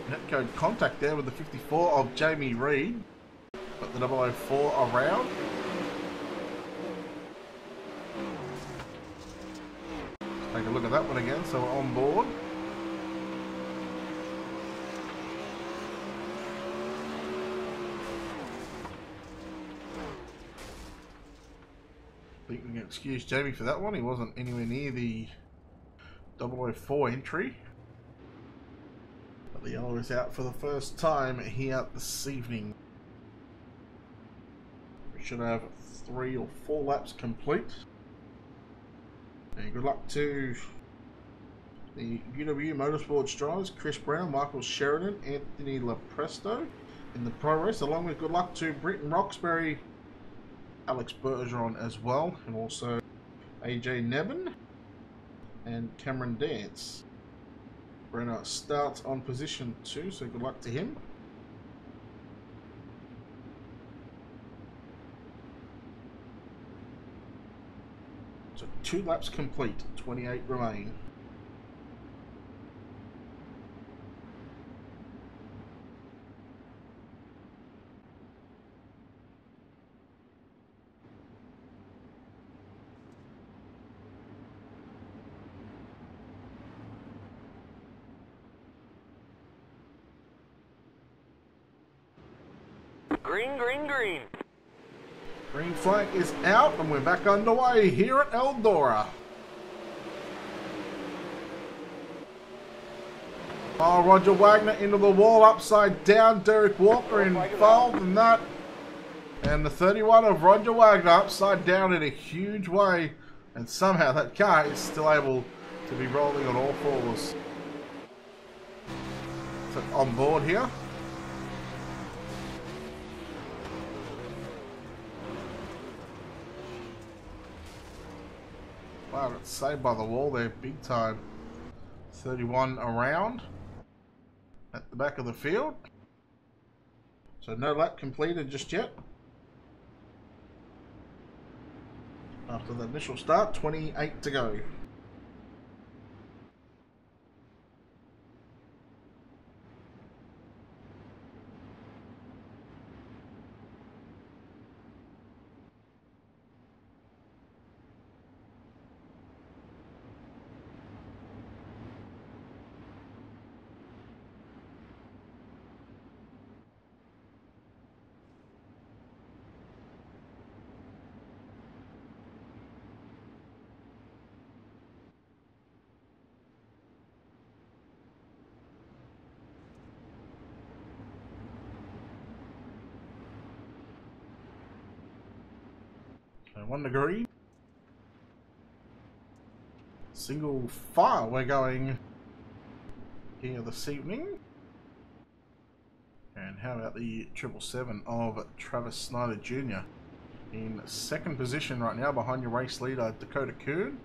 netcode contact there with the 54 of Jamie Reed. Put the 004 around. Take a look at that one again, so we're on board. I think we can excuse Jamie for that one. He wasn't anywhere near the 004 entry. But the yellow is out for the first time here this evening. We should have 3 or 4 laps complete. And good luck to the UWU Motorsports drivers, Chris Brown, Michael Sheridan, Anthony Lepresto in the pro race, along with good luck to Britton Roxbury, Alex Bergeron as well, and also AJ Nevin and Cameron Dance. Brenner starts on position 2, so good luck to him. So 2 laps complete, 28 remain. Green, green, green. Green flag is out and we're back underway here at Eldora. Oh, Roger Wagner into the wall, upside down. Derek Walker involved in that. And the 31 of Roger Wagner upside down in a huge way. And somehow that car is still able to be rolling on all fours. So on board here. Wow, got saved by the wall there, big time. 31 around at the back of the field. So no lap completed just yet. After the initial start, 28 to go. So 1 degree. Single file we're going here this evening. And how about the 777 of Travis Snyder Jr. in 2nd position right now behind your race leader Dakota Kuhn.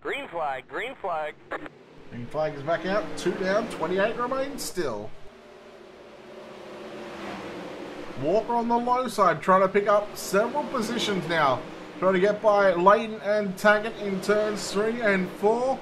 Green flag, green flag. Green flag is back out, 2 down, 28 remain still. Walker on the low side, trying to pick up several positions now. Trying to get by Leighton and Taggart in turns 3 and 4.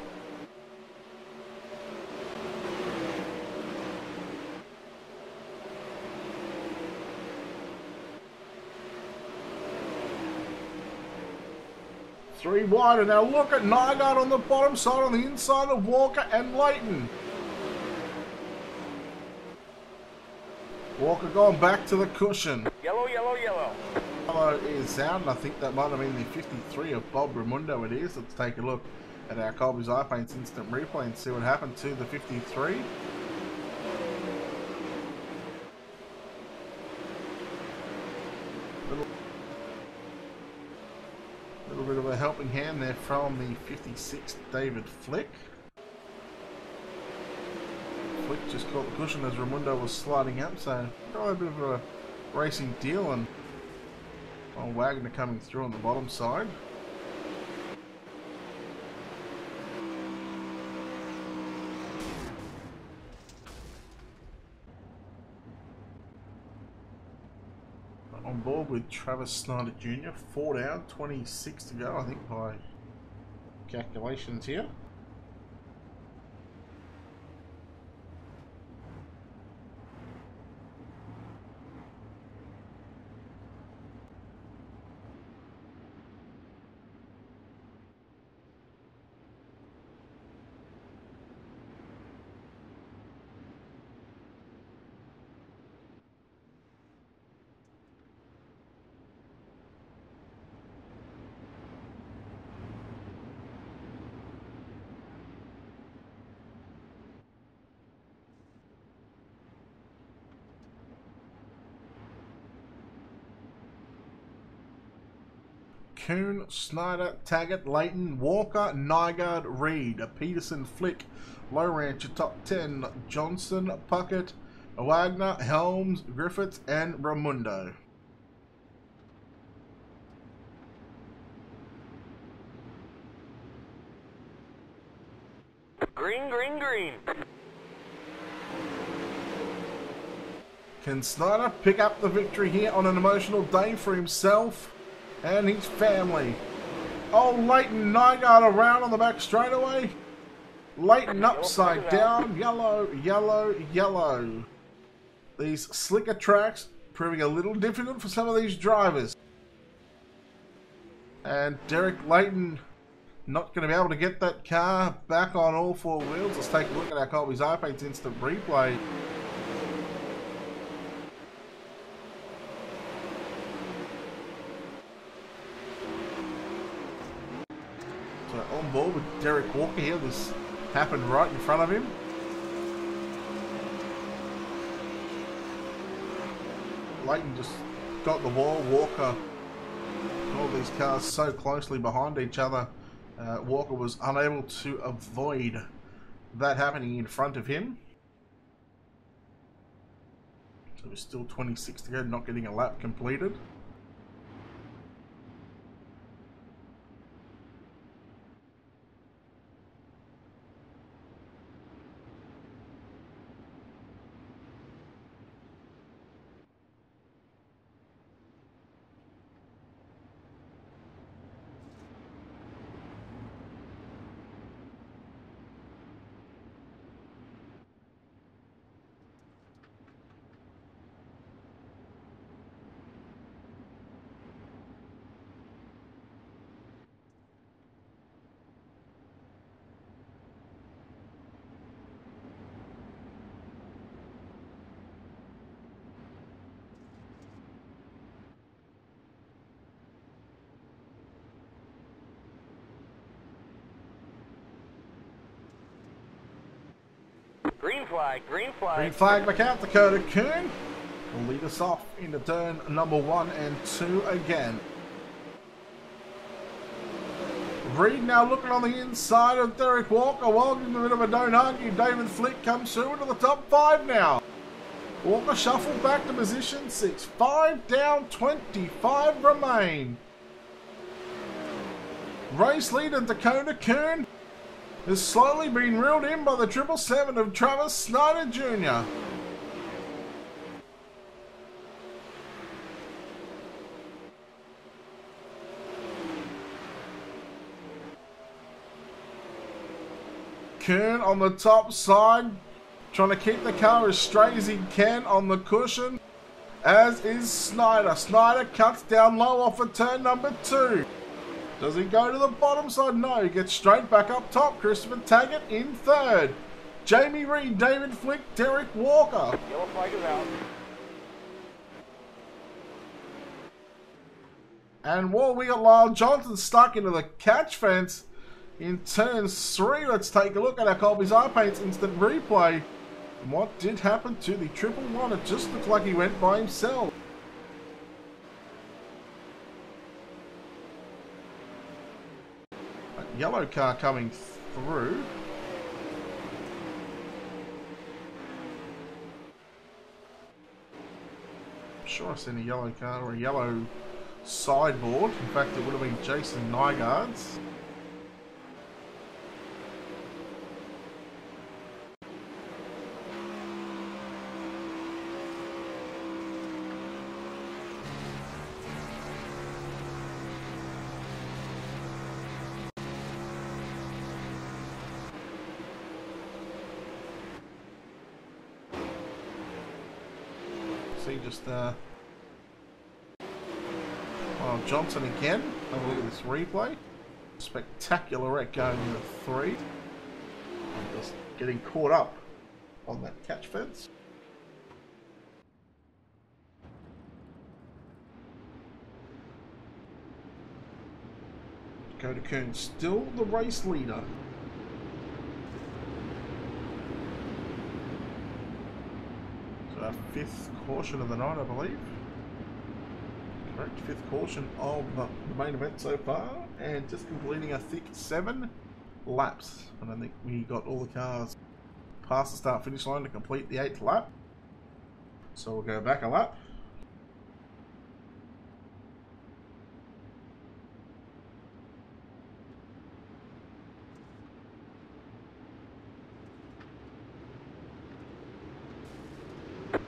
Three wide, and now look at Nygaard on the bottom side on the inside of Walker and Leighton. Walker going back to the cushion. Yellow, yellow, yellow. Yellow is out, and I think that might have been the 53 of Bob Raimundo it is. Let's take a look at our Colby's iPaints instant replay and see what happened to the 53. Little bit of a helping hand there from the 56 David Flick. Flick just caught the cushion as Raimundo was sliding up, so got a bit of a racing deal, and Wagner coming through on the bottom side. On board with Travis Snyder Jr. 4 down, 26 to go, I think by calculations here. Kuhn, Snyder, Taggart, Leighton, Walker, Nygaard, Reed, Peterson, Flick, Low Rancher, top 10, Johnson, Puckett, Wagner, Helms, Griffiths, and Ramundo. Green, green, green. Can Snyder pick up the victory here on an emotional day for himself and his family? Oh, Leighton, Nygaard around on the back straightaway. Leighton upside down, yellow, yellow, yellow. These slicker tracks proving a little difficult for some of these drivers. And Derek Leighton not going to be able to get that car back on all four wheels. Let's take a look at our Colby's iPads instant replay. So on board with Derek Walker here. This happened right in front of him. Leighton just got the wall. Walker, all these cars so closely behind each other. Walker was unable to avoid that happening in front of him. So there's still 26 to go, not getting a lap completed. Green flag, green flag. Green flag back out. Dakota Kuhn will lead us off into turn number 1 and 2 again. Reed now looking on the inside of Derek Walker. Walker in the middle of a don't argue. David Flick comes through into the top 5 now. Walker shuffled back to position 6. 5 down, 25 remain. Race leader Dakota Kuhn has slowly been reeled in by the 777 of Travis Snyder Jr. Kuhn on the top side, trying to keep the car as straight as he can on the cushion, as is Snyder. Snyder cuts down low off of turn number 2. Does he go to the bottom side? No, he gets straight back up top. Christopher Taggart in 3rd. Jamie Reed, David Flick, Derek Walker. Yellow flag is out. And while we got Lyle Johnson stuck into the catch fence in turn 3, let's take a look at our Colby's iPaints instant replay. And what did happen to the 111? It just looked like he went by himself. Yellow car coming through. I'm sure I've seen a yellow car or a yellow sideboard. In fact, it would have been Jason Nygaard's. See just Johnson again. Have a look at this replay. Spectacular wreck going into 3. I'm just getting caught up on that catch fence. Dakota Kuhn still the race leader. So our 5th caution of the night, I believe. Correct, 5th caution of the main event so far, and just completing a thick 7 laps. And I think we got all the cars past the start finish line to complete the 8th lap. So we'll go back a lap.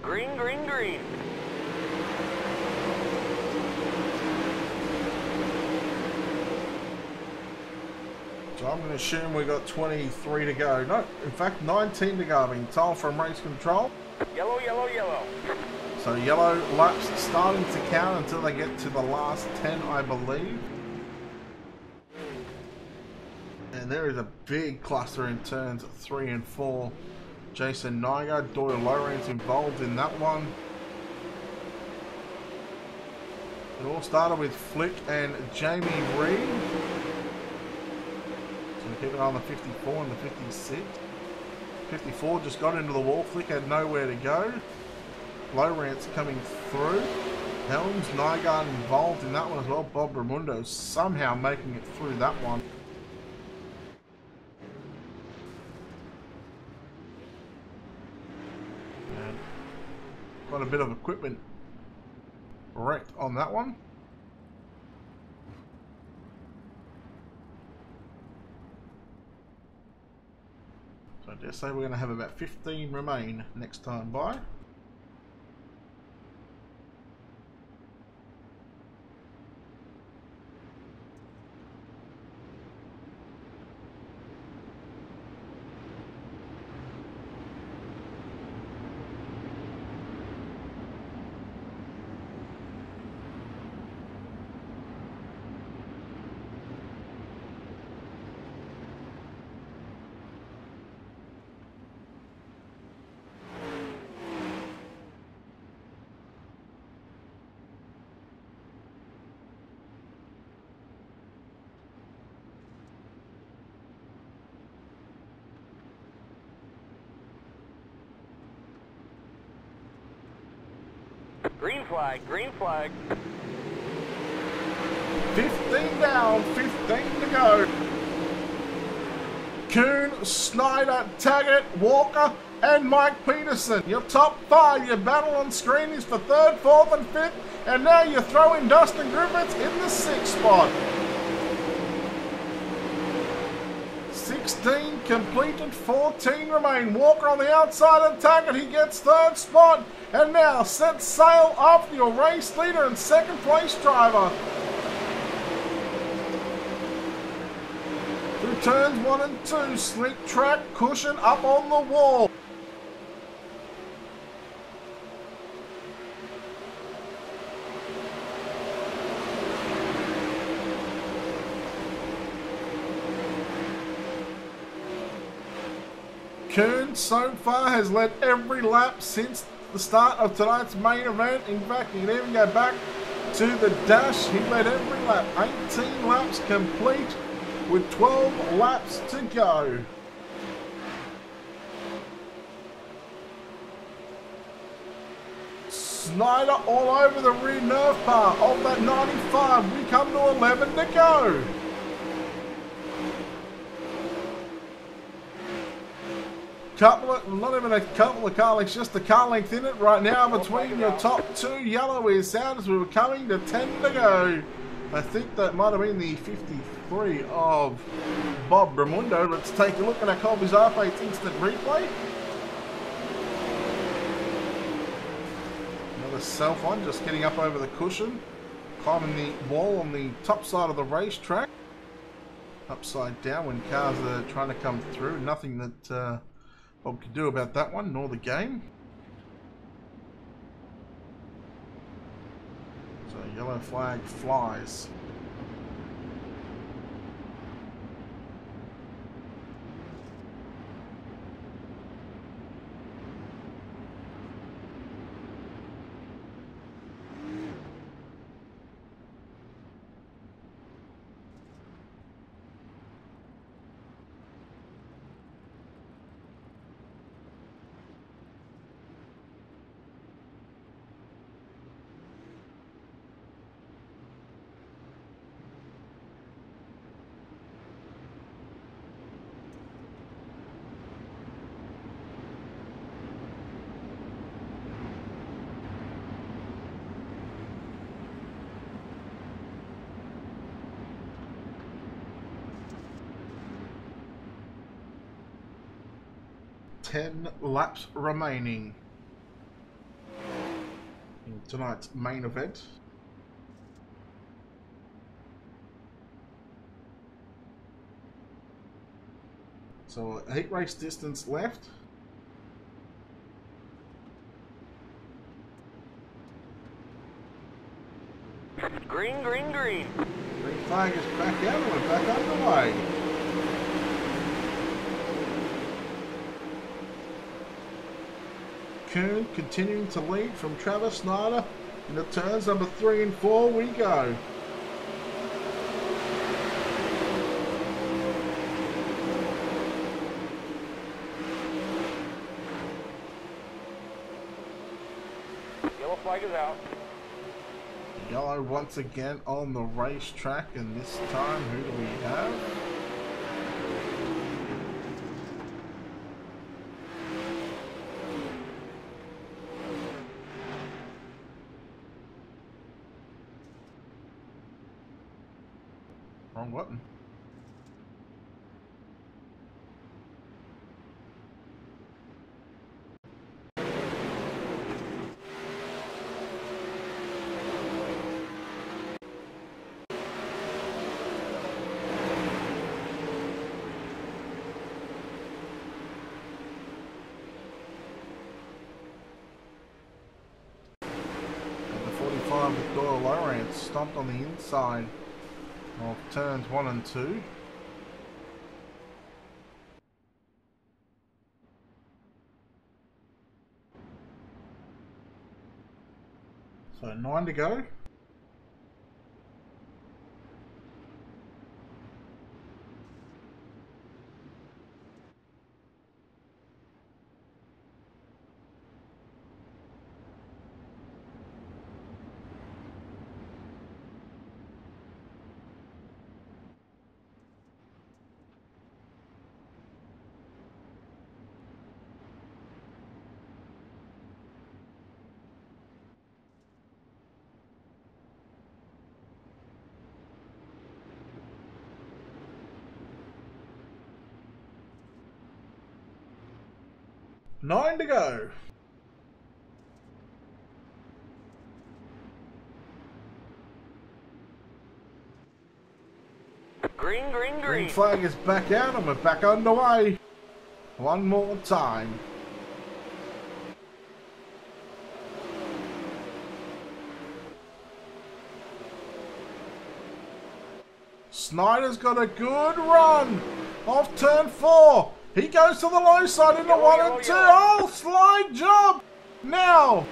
Green, green, green. So I'm going to assume we got 23 to go. No, in fact 19 to go. Being told from race control. Yellow, yellow, yellow. So yellow laps starting to count until they get to the last 10, I believe. And there is a big cluster in turns 3 and 4. Jason Nygaard, Doyle Lowrance involved in that one. It all started with Flick and Jamie Reed. So we keep it on the 54 and the 56. 54 just got into the wall. Flick had nowhere to go. Lowrance coming through. Helms, Nygaard involved in that one as well. Bob Ramundo somehow making it through that one. And got a bit of equipment wrecked on that one. So I dare say we're going to have about 15 remain next time by. Green flag, green flag. 15 down, 15 to go. Kuhn, Snyder, Taggart, Walker, and Mike Peterson. Your top 5, your battle on screen is for 3rd, 4th, and 5th. And now you throw in Dustin Griffiths in the 6th spot. 16 completed, 14 remain. Walker on the outside of Taggart, he gets 3rd spot. And now sets sail after your race leader and 2nd place driver. Through turns 1 and 2, slick track, cushion up on the wall. Kuhn so far has led every lap since the start of tonight's main event. In fact, you can even go back to the dash. He led every lap. 18 laps complete with 12 laps to go. Snyder all over the rear nerve bar of that 95. We come to 11 to go. Not even a couple of car lengths, just a car length in it right now between your top 2. Yellow is out as we were coming to 10 to go. I think that might have been the 53 of Bob Ramundo. Let's take a look at our Colby's R8 instant replay. Another self one, just getting up over the cushion, climbing the wall on the top side of the racetrack. Upside down when cars are trying to come through. Nothing that... Bob could do about that one, nor the game. Yellow flag flies. Ten laps remaining in tonight's main event. So a heat race distance left. Green, green, green. Green flag is back out and we're back underway. Kuhn continuing to lead from Travis Snyder. Into turns number 3 and 4 we go. Yellow flag is out. Yellow once again on the racetrack, and this time who do we have? Wrong button. And the 45 with Doyle Lawrence stomped on the inside of turns 1 and 2. So 9 to go. Nine to go. Green, green, Green green. flag is back out and we're back underway. One more time. Snyder's got a good run off turn 4. He goes to the low side into 1 and 2. Oh, slide job. Now,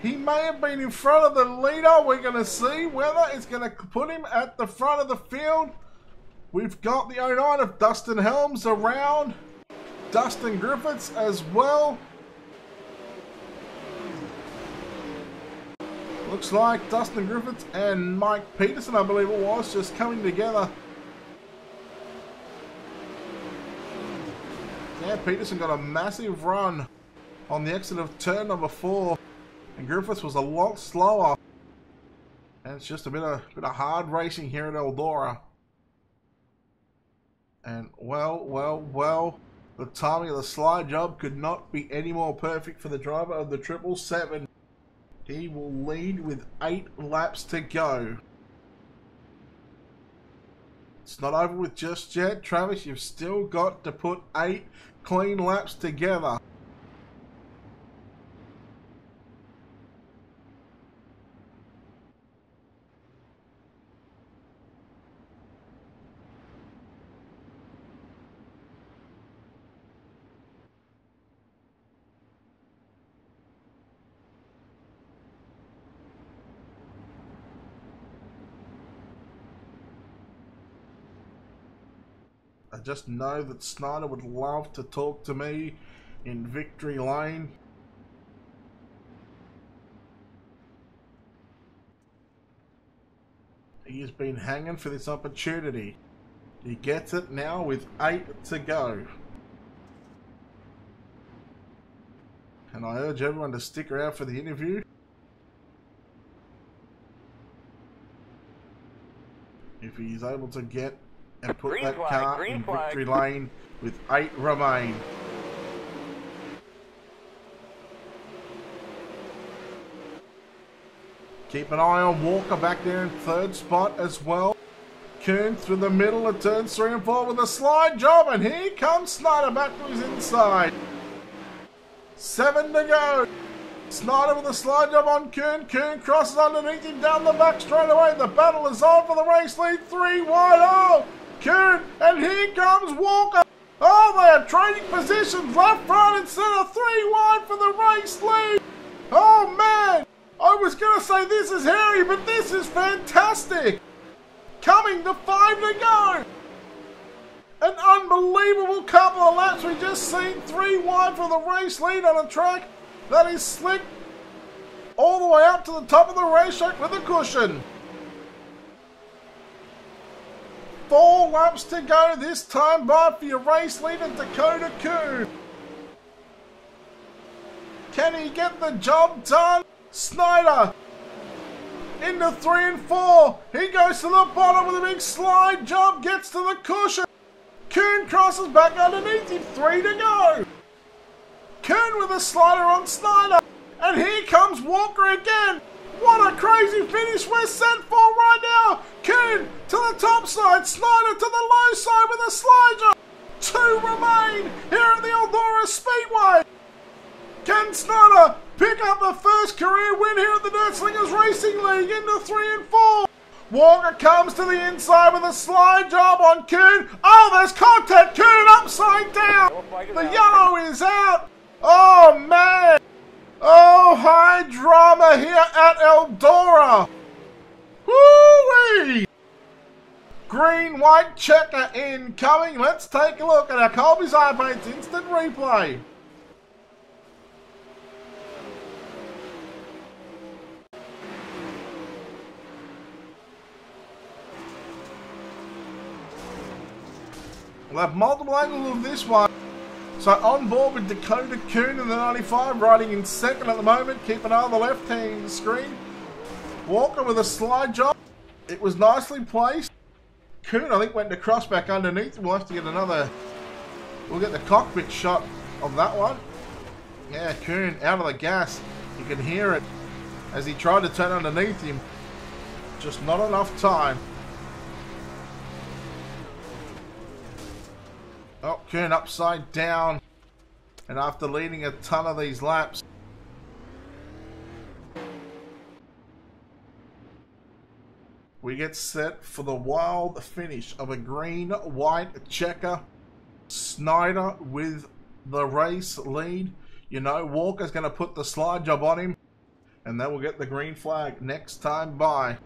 he may have been in front of the leader. We're going to see whether it's going to put him at the front of the field. We've got the 09 of Dustin Helms around. Dustin Griffiths as well. Looks like Dustin Griffiths and Mike Peterson, I believe it was, just coming together. Yeah, Peterson got a massive run on the exit of turn number 4. And Griffiths was a lot slower. And it's just a bit of hard racing here at Eldora. And well, the timing of the slide job could not be any more perfect for the driver of the 777. He will lead with 8 laps to go. It's not over with just yet, Travis. You've still got to put 8 clean laps together. I just know that Snyder would love to talk to me in victory lane. He has been hanging for this opportunity. He gets it now with 8 to go. And I urge everyone to stick around for the interview. If he's able to get and put Green that flag, car green in flag. victory lane with 8 remain. Keep an eye on Walker back there in 3rd spot as well. Kuhn through the middle of turns 3 and 4 with a slide job, and here comes Snyder back to his inside. 7 to go. Snyder with a slide job on Kuhn. Kuhn crosses underneath him down the back straight away. The battle is on for the race lead. 3 wide. Oh, Kuhn, and here comes Walker. Oh, they are trading positions left, right, and centre. 3 wide for the race lead. Oh man, I was going to say this is hairy, but this is fantastic. Coming to 5 to go. An unbelievable couple of laps. We just seen 3 wide for the race lead on a track that is slick all the way up to the top of the racetrack with a cushion. 4 laps to go this time by for your race leader, Dakota Kuhn. Can he get the job done? Snyder into 3 and 4. He goes to the bottom with a big slide job, gets to the cushion. Kuhn crosses back underneath him. 3 to go. Kuhn with a slider on Snyder. And here comes Walker again. What a crazy finish we're set for right now. Kuhn to the top side. Snyder to the low side with a slide job. 2 remain here at the Eldora Speedway. Can Snyder pick up the first career win here at the Dirt Slingers Racing League into 3 and 4? Walker comes to the inside with a slide job on Kuhn. Oh, there's contact. Kuhn upside down. The yellow is out. Oh, man. Oh, high drama here at Eldora. Woo-wee. Green-white checker incoming. Let's take a look at our Colby's Eye Paints instant replay. We'll have multiple angles of this one. So on board with Dakota Kuhn in the 95, riding in 2nd at the moment. Keep an eye on the left-hand screen. Walker with a slide job. It was nicely placed. Kuhn, I think, went to cross back underneath. We'll have to get another... We'll get the cockpit shot of that one. Yeah, Kuhn out of the gas. You can hear it as he tried to turn underneath him. Just not enough time. Oh, Kuhn upside down, and after leading a ton of these laps, we get set for the wild finish of a green-white checker. Snyder with the race lead. You know, Walker's going to put the slide job on him, and then we'll get the green flag next time by.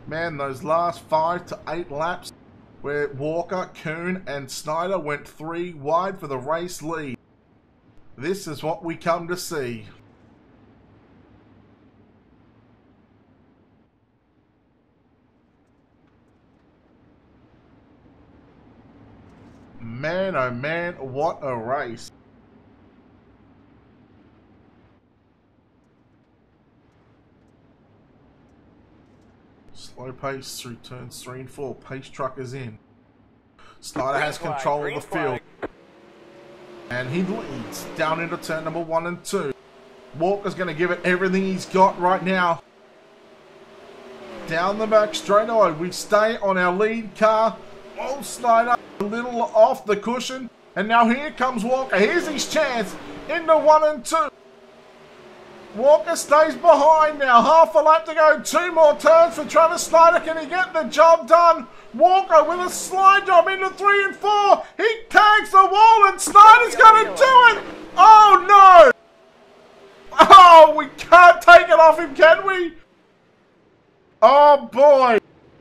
Man, those last 5 to 8 laps, where Walker, Kuhn, and Snyder went 3 wide for the race lead. This is what we come to see. Man, oh man, what a race. Slow pace through turns 3 and 4. Pace truck is in. Snyder has control of the field. And he leads down into turn number 1 and 2. Walker's going to give it everything he's got right now. Down the back straight away. We stay on our lead car. Oh, Snyder a little off the cushion. And now here comes Walker. Here's his chance into 1 and 2. Walker stays behind now. Half a lap to go. 2 more turns for Travis Snyder. Can he get the job done? Walker with a slide job into 3 and 4. He tags the wall and Snyder's going to do it. Oh, no. Oh, we can't take it off him, can we? Oh, boy.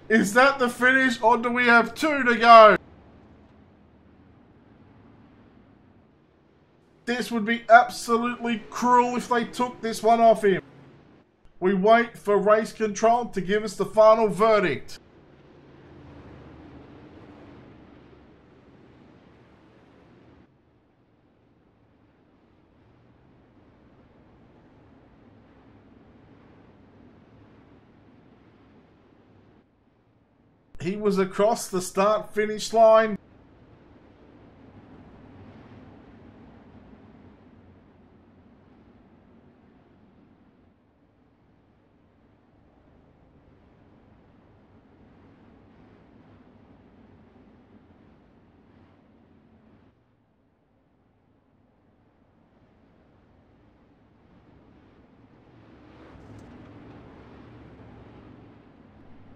Is that the finish or do we have 2 to go? This would be absolutely cruel if they took this one off him. We wait for race control to give us the final verdict. He was across the start-finish line.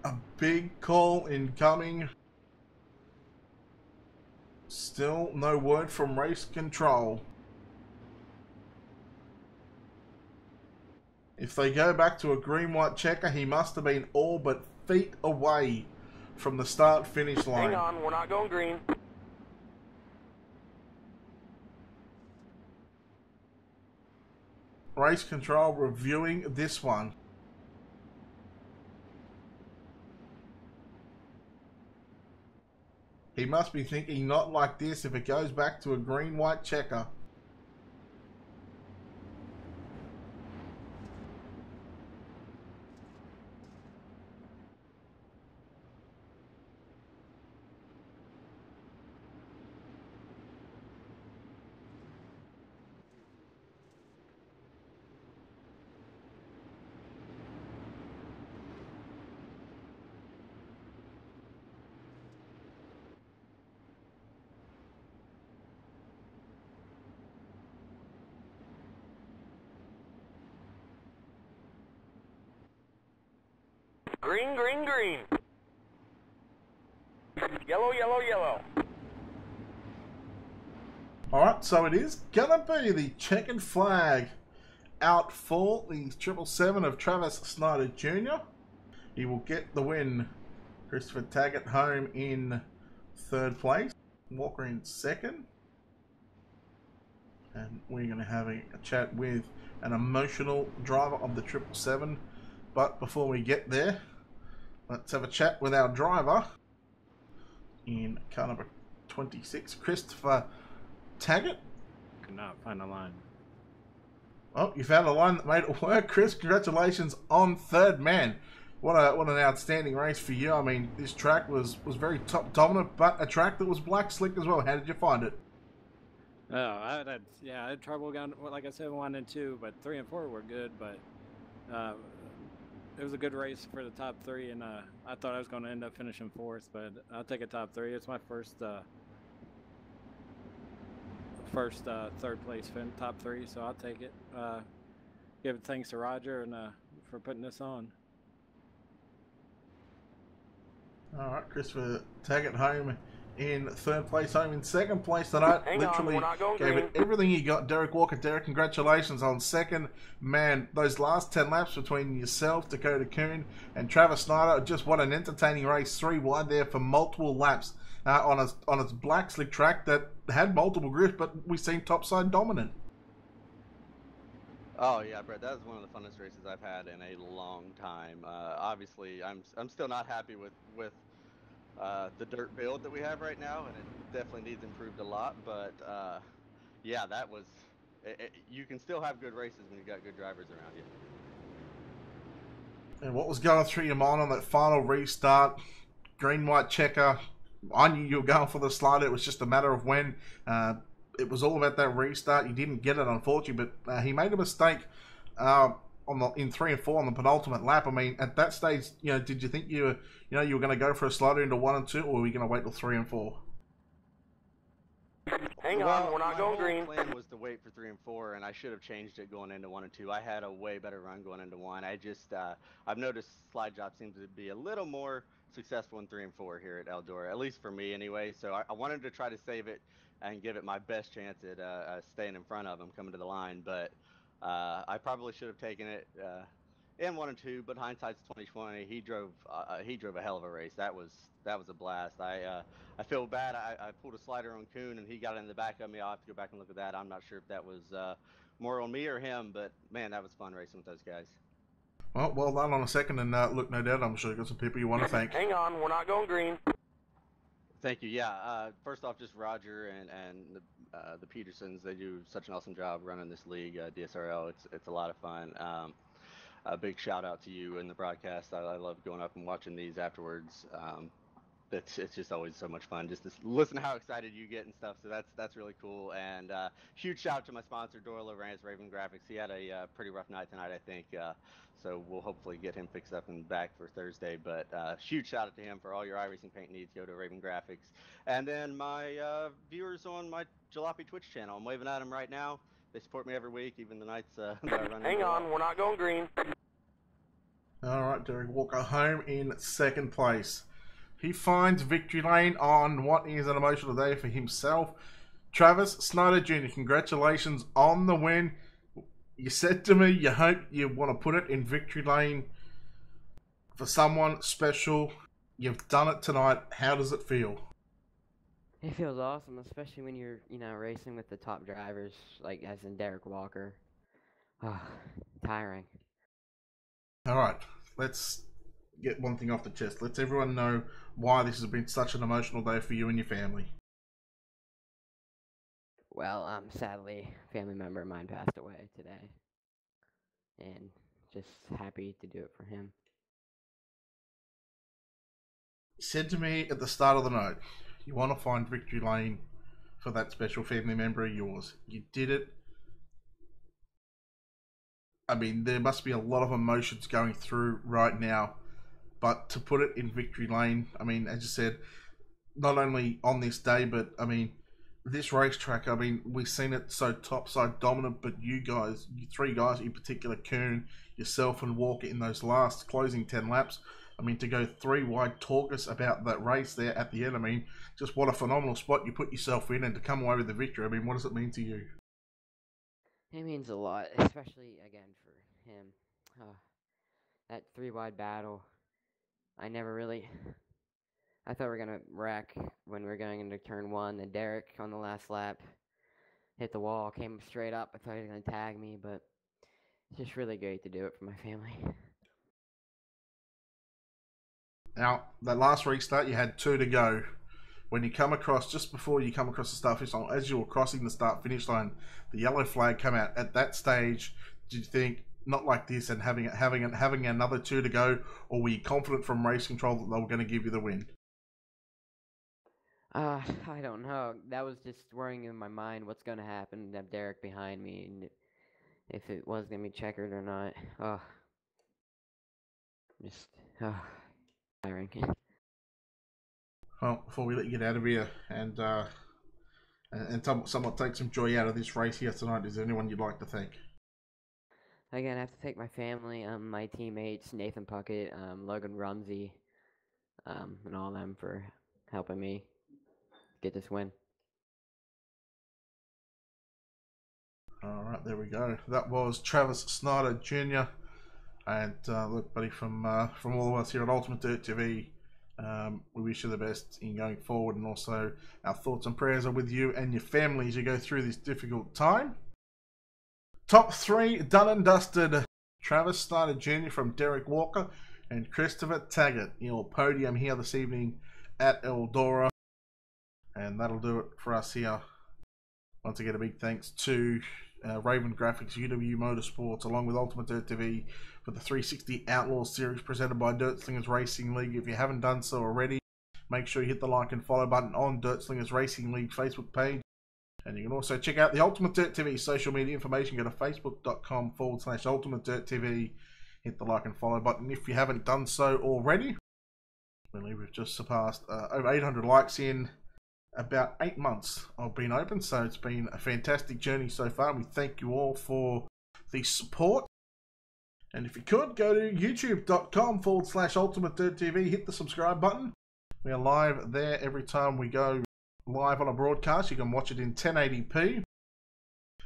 A big call incoming. Still no word from race control. If they go back to a green-white checker, he must have been all but feet away from the start-finish line. Hang on, we're not going green. Race control reviewing this one. He must be thinking, not like this if it goes back to a green-white checker. Green, green, green. Yellow, yellow, yellow. Alright, so it is gonna be the checkered flag out for the 777 of Travis Snyder Jr. He will get the win. Christopher Taggart home in third place. Walker in second. And we're going to have a chat with an emotional driver of the 777. But before we get there, let's have a chat with our driver in car number 26, Christopher Taggart. Could not find a line. Oh, you found a line that made it work, Chris. Congratulations on third, man. What an outstanding race for you. I mean, this track was very top dominant, but a track that was black slick as well. How did you find it? Oh, I had trouble going, like I said, 1 and 2, but 3 and 4 were good. But it was a good race for the top 3, and I thought I was going to end up finishing 4th, but I'll take a top 3. It's my first third place top 3, so I'll take it. Give it thanks to Roger and for putting this on. All right, Christopher Taggart home in third place, home in second place tonight. Literally gave it everything he got. Derek Walker, Derek, congratulations on second. Man, those last 10 laps between yourself, Dakota Kuhn, and Travis Snyder, just what an entertaining race. 3 wide there for multiple laps on its black slick track that had multiple grips, but we seemed topside dominant. Oh yeah, Brett, that was one of the funnest races I've had in a long time. Obviously, I'm still not happy with the dirt build that we have right now, and it definitely needs improved a lot. But yeah, that was. You can still have good races when you got good drivers around you. And what was going through your mind on that final restart? Green white checker. I knew you were going for the slider. It was just a matter of when. It was all about that restart. You didn't get it, unfortunately, but he made a mistake in 3 and 4 on the penultimate lap. I mean, at that stage, did you think you were going to go for a slider into 1 and 2, or were you going to wait till 3 and 4? Hang on, we're not going green. My plan was to wait for 3 and 4, and I should have changed it going into 1 and 2. I had a way better run going into 1. I just I've noticed slide job seems to be a little more successful in 3 and 4 here at Eldora, at least for me anyway. So I wanted to try to save it and give it my best chance at staying in front of him coming to the line, but I probably should have taken it in 1 and 2, but hindsight's 2020. He drove a hell of a race. That was a blast. I feel bad. I pulled a slider on Kuhn and he got in the back of me. I'll have to go back and look at that. I'm not sure if that was more on me or him, but man, that was fun racing with those guys. Well done on a second, and look, no doubt, I'm sure you've got some people you want to thank. Hang on, we're not going green. Thank you. Yeah. First off, just Roger and the Petersons. They do such an awesome job running this league. DSRL. It's a lot of fun. A big shout out to you in the broadcast. I love going up and watching these afterwards. It's just always so much fun just to listen to how excited you get and stuff. So that's really cool. And huge shout out to my sponsor Doyle Lorenz, Raven Graphics. He had a pretty rough night tonight, I think. So we'll hopefully get him fixed up and back for Thursday. But huge shout out to him for all your iRacing paint needs. Go to Raven Graphics. And then my viewers on my Jalopy Twitch channel. I'm waving at them right now. They support me every week, even the nights that I run. Hang on, we're not going green. All right, Derek Walker home in second place. He finds victory lane on what is an emotional day for himself. Travis Snyder Jr., congratulations on the win. You said to me you hope you want to put it in victory lane for someone special. You've done it tonight. How does it feel? It feels awesome, especially when you're, racing with the top drivers, like as in Derek Walker. Tiring. All right, let's get one thing off the chest. Let's everyone know why this has been such an emotional day for you and your family. Well, sadly, a family member of mine passed away today. And just happy to do it for him. You said to me at the start of the night, you want to find victory lane for that special family member of yours. You did it. I mean, there must be a lot of emotions going through right now. But to put it in victory lane, I mean, as you said, not only on this day, but I mean, this racetrack, I mean, we've seen it so topside dominant, but you guys, you three guys in particular, Kuhn, yourself and Walker in those last closing 10 laps, I mean, to go 3 wide, talk us about that race there at the end. I mean, just what a phenomenal spot you put yourself in, and to come away with the victory. I mean, what does it mean to you? It means a lot, especially, again, for him. That 3 wide battle. I thought we were going to wreck when we were going into turn 1. And Derek on the last lap hit the wall, came straight up. I thought he was going to tag me, but it's just really great to do it for my family. Now, that last restart, you had 2 to go. When you come across, just before you come across the start finish line, as you were crossing the start finish line, the yellow flag came out. At that stage, did you think, not like this, and having another 2 to go, or were you confident from race control that they were going to give you the win? I don't know. That was just worrying in my mind what's going to happen. Have Derek behind me, and if it was going to be checkered or not. Tiring. Well, before we let you get out of here and somewhat take some joy out of this race here tonight, is there anyone you'd like to thank? Again, I have to thank my family, my teammates, Nathan Puckett, Logan Rumsey, and all of them for helping me get this win. All right, there we go. That was Travis Snyder Jr. And look, buddy, from all of us here at Ultimatedirttv, we wish you the best in going forward, and also our thoughts and prayers are with you and your family as you go through this difficult time. Top 3 done and dusted. Travis Snyder Jr. from Derek Walker and Christopher Taggart. Your podium here this evening at Eldora. And that'll do it for us here. Once again, a big thanks to Raven Graphics, UWU Motorsports, along with Ultimatedirttv for the 360 Outlaw series presented by Dirt Slingers Racing League. If you haven't done so already, make sure you hit the like and follow button on Dirt Slingers Racing League Facebook page. And you can also check out the Ultimatedirttv social media information. Go to facebook.com/Ultimatedirttv. Hit the like and follow button if you haven't done so already. I believe we've just surpassed over 800 likes in about 8 months of being open. So it's been a fantastic journey so far. We thank you all for the support. And if you could, go to youtube.com/Ultimatedirttv. Hit the subscribe button. We are live there every time we go live on a broadcast. You can watch it in 1080p.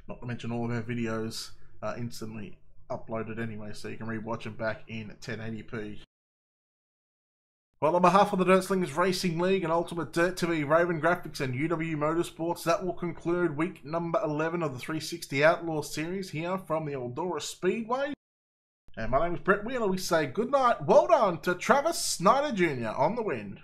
Not to mention all of our videos instantly uploaded anyway, so you can rewatch them back in 1080p. Well, on behalf of the Dirt Slingers Racing League and Ultimate Dirt TV, Raven Graphics and UWU Motorsports, that will conclude week number 11 of the 360 Outlaw series here from the Eldora Speedway. And my name is Brett Wheeler. We say good night. Well done to Travis Snyder Jr. on the win.